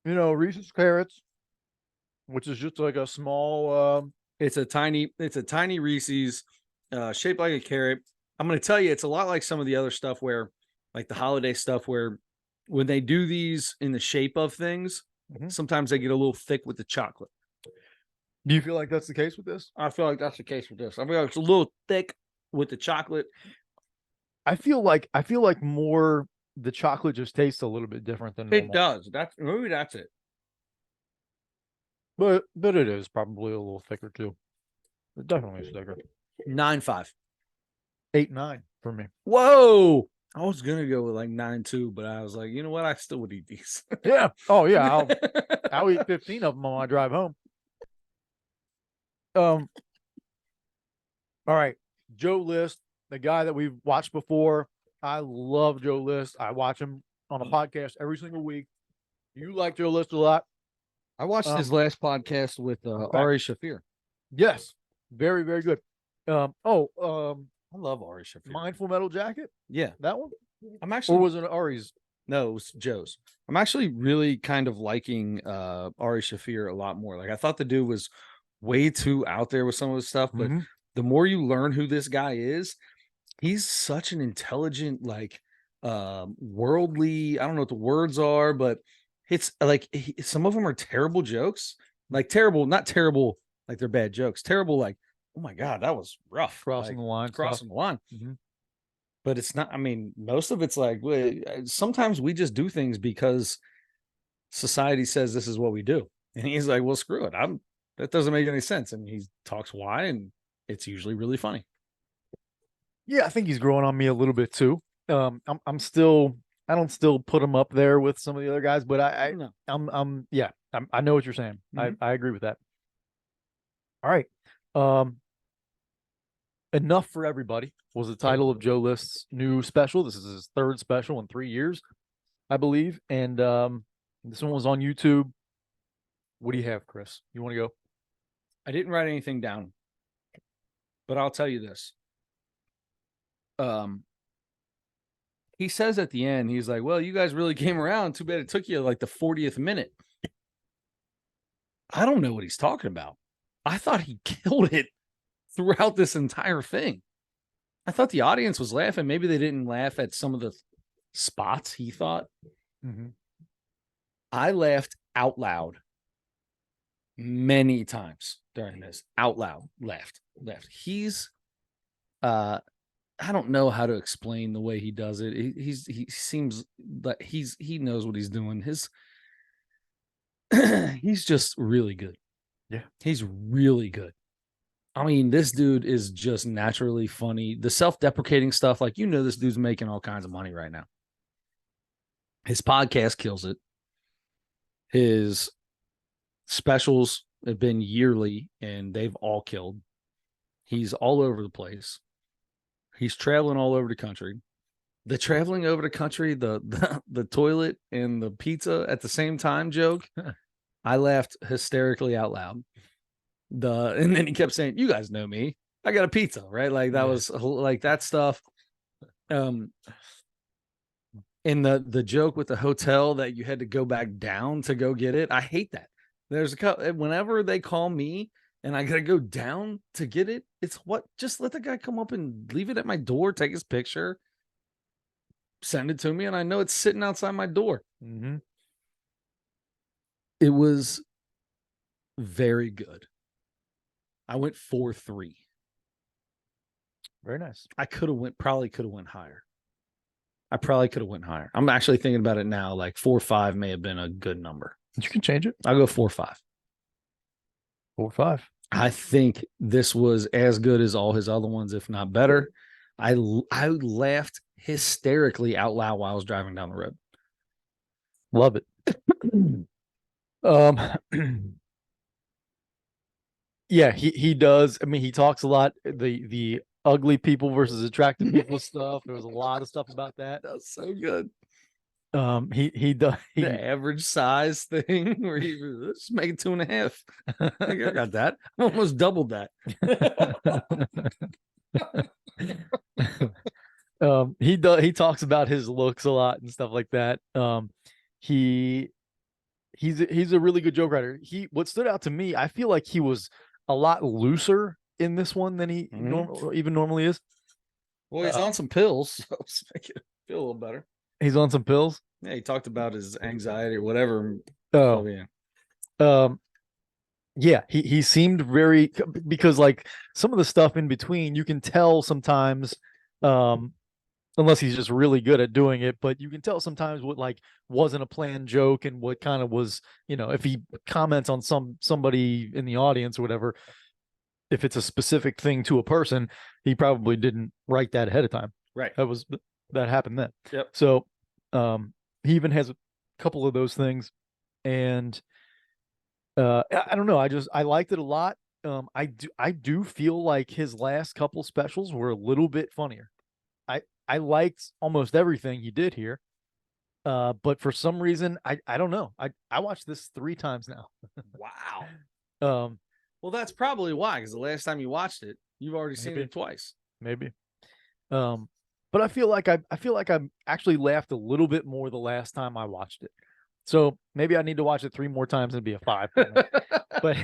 Reese's carrots, which is just like a small it's a tiny Reese's shaped like a carrot. I'm going to tell you, it's a lot like some of the other stuff where, like the holiday stuff, where when they do these in the shape of things, sometimes they get a little thick with the chocolate. Do you feel like that's the case with this? I feel like that's the case with this. I feel like it's a little thick with the chocolate. I feel like more the chocolate just tastes a little bit different than normal. It does. Maybe that's it. But it is probably a little thicker too. It definitely is thicker. 9.5. 8.9 for me. Whoa. I was gonna go with like 9.2, but I was like, you know what? I still would eat these. Yeah. Oh yeah. I'll eat 15 of them on my drive home. All right. Joe List, the guy that we've watched before. I love Joe List. I watch him on a podcast every single week. You like Joe List a lot. I watched his last podcast with Ari Shafir. Yes. Very, very good. I love Ari Shafir. Mindful Metal Jacket? Yeah. That one? I'm actually, or was it Ari's? No, it was Joe's. I'm actually really kind of liking Ari Shafir a lot more. Like I thought the dude was way too out there with some of his stuff, but the more you learn who this guy is, he's such an intelligent, like worldly, I don't know what the words are, but it's like some of them are terrible jokes. Like terrible, not terrible like they're bad jokes. Terrible like, oh my God, that was rough. Crossing the line. Crossing the line. But it's not, I mean, most of it's like, sometimes we just do things because society says this is what we do. And he's like, well, screw it. That doesn't make any sense. And he talks why, and it's usually really funny. Yeah, I think he's growing on me a little bit too. I don't still put him up there with some of the other guys, but I know what you're saying. I agree with that. All right. Enough for Everybody was the title of Joe List's new special. This is his third special in 3 years, I believe. And this one was on YouTube. What do you have, Chris? You want to go? I didn't write anything down, but I'll tell you this. He says at the end, he's like, well, you guys really came around. Too bad it took you like the 40th minute. I don't know what he's talking about. I thought he killed it throughout this entire thing. I thought the audience was laughing. Maybe they didn't laugh at some of the spots he thought. I laughed out loud many times during this. Out loud, laughed. He's I don't know how to explain the way he does it. He seems like he knows what he's doing. He's just really good. Yeah. He's really good. I mean, this dude is just naturally funny. The self-deprecating stuff, like, this dude's making all kinds of money right now. His podcast kills it. His specials have been yearly, and they've all killed. He's all over the place. He's traveling all over the country. The traveling over the country, the toilet and the pizza at the same time joke, I laughed hysterically out loud. And then he kept saying, you guys know me. I got a pizza, right? Like that was like that stuff. And the joke with the hotel that you had to go back down to go get it. I hate that. There's whenever they call me and I gotta go down to get it, just let the guy come up and leave it at my door, take his picture, send it to me, and I know it's sitting outside my door. It was very good. I went 4.3. Very nice. I probably could have went higher. I'm actually thinking about it now. Like 4.5 may have been a good number. You can change it. I'll go 4.5. 4.5. I think this was as good as all his other ones, if not better. I laughed hysterically out loud while I was driving down the road. Love it. Yeah, he does. I mean, he talks a lot. The ugly people versus attractive people stuff. There was a lot of stuff about that. That's so good. He does the average size thing where let's make it 2.5. I got that. I almost doubled that. He talks about his looks a lot and stuff like that. He's a really good joke writer. What stood out to me, I feel like he was a lot looser in this one than he normally is. Well, he's on some pills, so it's making it feel a little better. He's on some pills. Yeah, he talked about his anxiety or whatever. Oh, yeah. Yeah, he seemed very, because like some of the stuff in between, you can tell sometimes, unless he's just really good at doing it, but you can tell sometimes what like wasn't a planned joke and what kind of was, if he comments on somebody in the audience or whatever, if it's a specific thing to a person, he probably didn't write that ahead of time. Right. That was that happened then. Yep. So he even has a couple of those things, and I don't know. I liked it a lot. I do feel like his last couple specials were a little bit funnier. I liked almost everything he did here. But for some reason, I don't know. I watched this 3 times now. Wow. Well, that's probably why, because the last time you watched it, you've already seen Maybe. it twice. Maybe. But I feel like I actually laughed a little bit more the last time I watched it. So maybe I need to watch it 3 more times and be a 5. But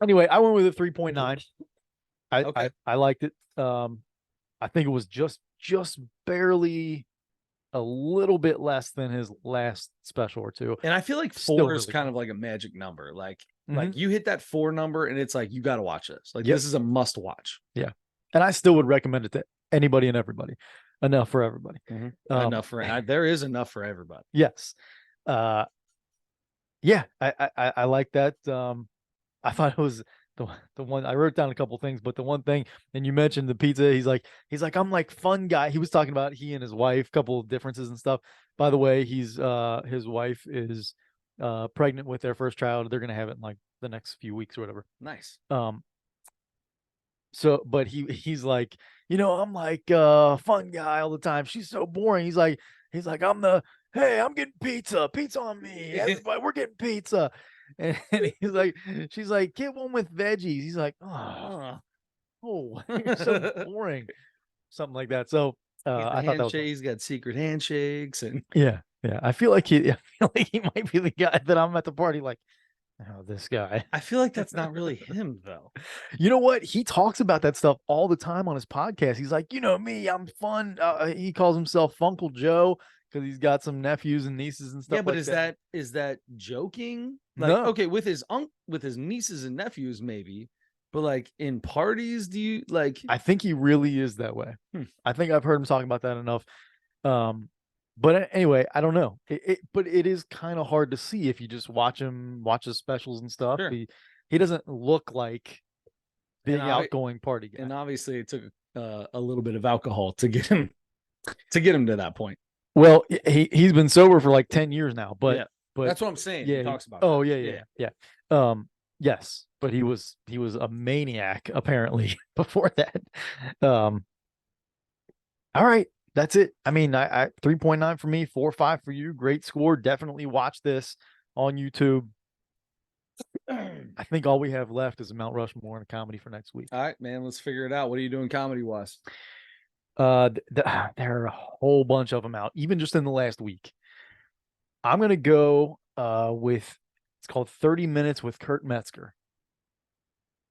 anyway, I went with a 3.9. Okay. I liked it. I think it was just barely a little bit less than his last special or two. And I feel like Still 4 is really kind of like a magic number. Like you hit that 4 number and it's like, you got to watch this. Like this is a must watch. Yeah. And I still would recommend it to anybody and everybody. Enough for everybody. Enough for there is enough for everybody. Yes. Yeah, I like that. I thought it was the one I wrote down a couple things, but the one thing, and you mentioned the pizza, he's like, I'm like fun guy. He was talking about he and his wife, couple of differences and stuff. By the way, his wife is pregnant with their first child. They're gonna have it in like the next few weeks or whatever. Nice. So, but he's like, I'm like fun guy all the time. She's so boring. He's like, hey, I'm getting pizza on me. Everybody, we're getting pizza. And he's like, she's like, get one with veggies. He's like, oh, you're so boring. Something like that. So I thought that was he's got secret handshakes and yeah. I feel like he might be the guy that I'm at the party like, oh, this guy. I feel like that's not really him though. You know what? He talks about that stuff all the time on his podcast. He's like, me, I'm fun. He calls himself Funkle Joe because he's got some nephews and nieces and stuff. Yeah, but like is that joking? Like, no. Okay, with his nieces and nephews, maybe, but like in parties, do you like? I think he really is that way. I think I've heard him talking about that enough. But anyway, I don't know. But it is kind of hard to see if you just watch his specials and stuff. Sure. He doesn't look like big outgoing party guy. And obviously, it took a little bit of alcohol to get him to that point. Well, he's been sober for like 10 years now, but that's what I'm saying. Yeah, he talks about. Oh, yeah. Yes, but he was a maniac apparently before that. All right, that's it. I mean, I 3.9 for me, 4.5 for you. Great score. Definitely watch this on YouTube. I think all we have left is a Mount Rushmore and a comedy for next week. All right, man. Let's figure it out. What are you doing comedy wise? There are a whole bunch of them out, even just in the last week. I'm gonna go with it's called 30 Minutes with Kurt Metzger.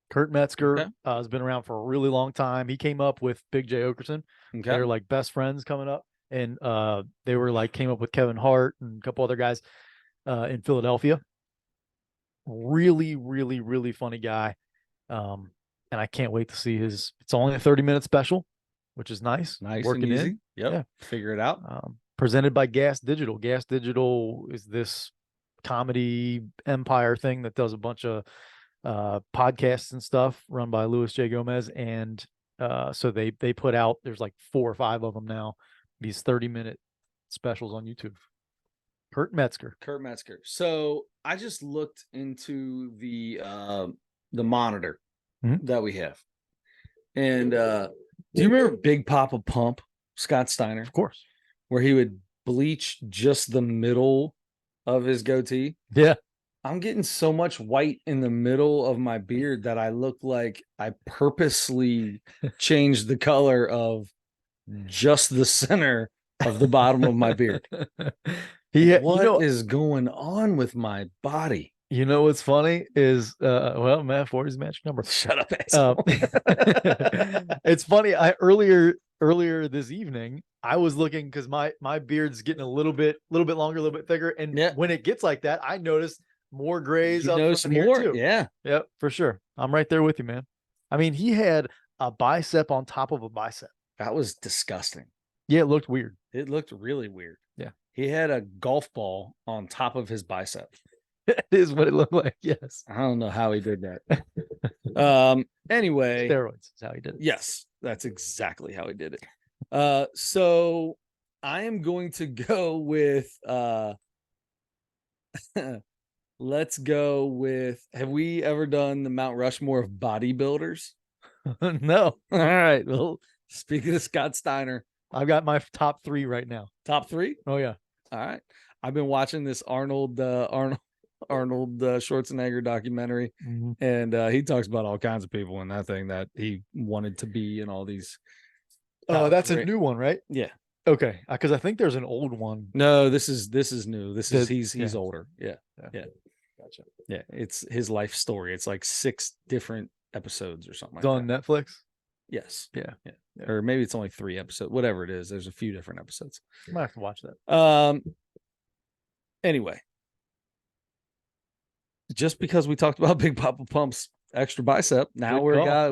Kurt Metzger has been around for a really long time. He came up with Big J Okerson. Okay. They're like best friends coming up, and they were like came up with Kevin Hart and a couple other guys in Philadelphia. Really, really, really funny guy. And I can't wait to see his. It's only a 30-minute special, which is nice. Working and easy. In. Yep. Yeah. Figure it out. Presented by Gas Digital. Gas Digital is this comedy empire thing that does a bunch of podcasts and stuff run by Louis J. Gomez. And so they put out, there's like 4 or 5 of them now, these 30-minute specials on YouTube. Kurt Metzger. So I just looked into the monitor that we have. And do you remember Big Papa Pump, Scott Steiner? Of course. Where he would bleach just the middle of his goatee? Yeah. I'm getting so much white in the middle of my beard that I look like I purposely changed the color of just the center of the bottom of my beard. What is going on with my body? You know what's funny is Matt 40 is match number. Shut up, asshole. It's funny. Earlier this evening, I was looking because my beard's getting a little bit longer, a little bit thicker, and when it gets like that, I noticed more grays up from here too. Yeah, for sure. I'm right there with you, man. I mean, he had a bicep on top of a bicep. That was disgusting. Yeah, it looked weird. It looked really weird. Yeah, he had a golf ball on top of his bicep. It is what it looked like. Yes. I don't know how he did that. Anyway, steroids is how he did it. Yes, that's exactly how he did it. So I am going to go with let's go with, have we ever done the Mount Rushmore of bodybuilders? No. All right. Well, speaking of Scott Steiner, I've got my top 3 right now. top 3. Oh yeah. All right. I've been watching this Arnold Schwarzenegger documentary, and he talks about all kinds of people in that thing that he wanted to be in all these. Oh, that's a new one, right? Yeah. Okay, because I think there's an old one. No, this is new. This is he's yeah. older. Yeah. Gotcha. Yeah, it's his life story. It's like 6 different episodes or something It's like on that. Netflix. Yes. Yeah. Or maybe it's only 3 episodes. Whatever it is, there's a few different episodes. I might have to watch that. Anyway, just because we talked about Big Papa Pump's extra bicep, now I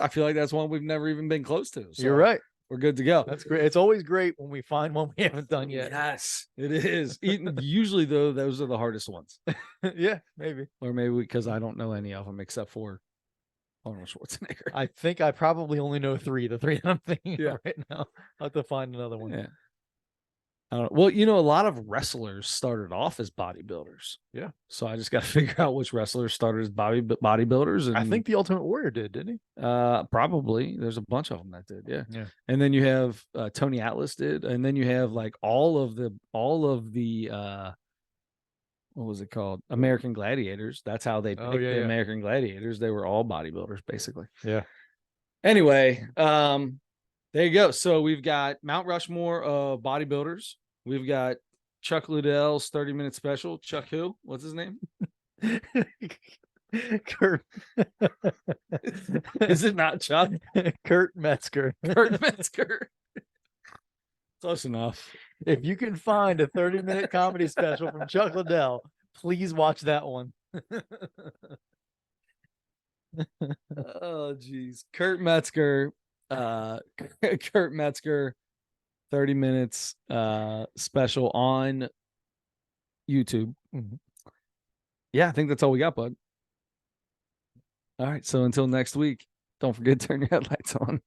feel like that's one we've never even been close to. So you're right. We're good to go. That's great. It's always great when we find one we haven't done yet. Yes, it is. Usually, though, those are the hardest ones. Yeah, maybe. Or maybe because I don't know any of them except for Arnold Schwarzenegger. I think I probably only know 3. The 3 I'm thinking of right now. I'll have to find another one. Yeah. I don't know. Well, a lot of wrestlers started off as bodybuilders. Yeah. So I just got to figure out which wrestlers started as bodybuilders. And I think the Ultimate Warrior didn't he? Probably. There's a bunch of them that did. Yeah. Yeah. And then you have Tony Atlas did, and then you have like all of the what was it called? American Gladiators. That's how they picked the American Gladiators. They were all bodybuilders, basically. Yeah. Anyway, there you go. So we've got Mount Rushmore of bodybuilders. We've got Chuck Liddell's 30-minute special. Chuck who? What's his name? Kurt. Is it not Chuck? Kurt Metzger. Kurt Metzger. Close enough. If you can find a 30-minute comedy special from Chuck Liddell, please watch that one. Oh, geez. Kurt Metzger. Kurt Metzger 30 minutes special on YouTube. Yeah, I think that's all we got, bud. All right, so until next week, don't forget to turn your headlights on.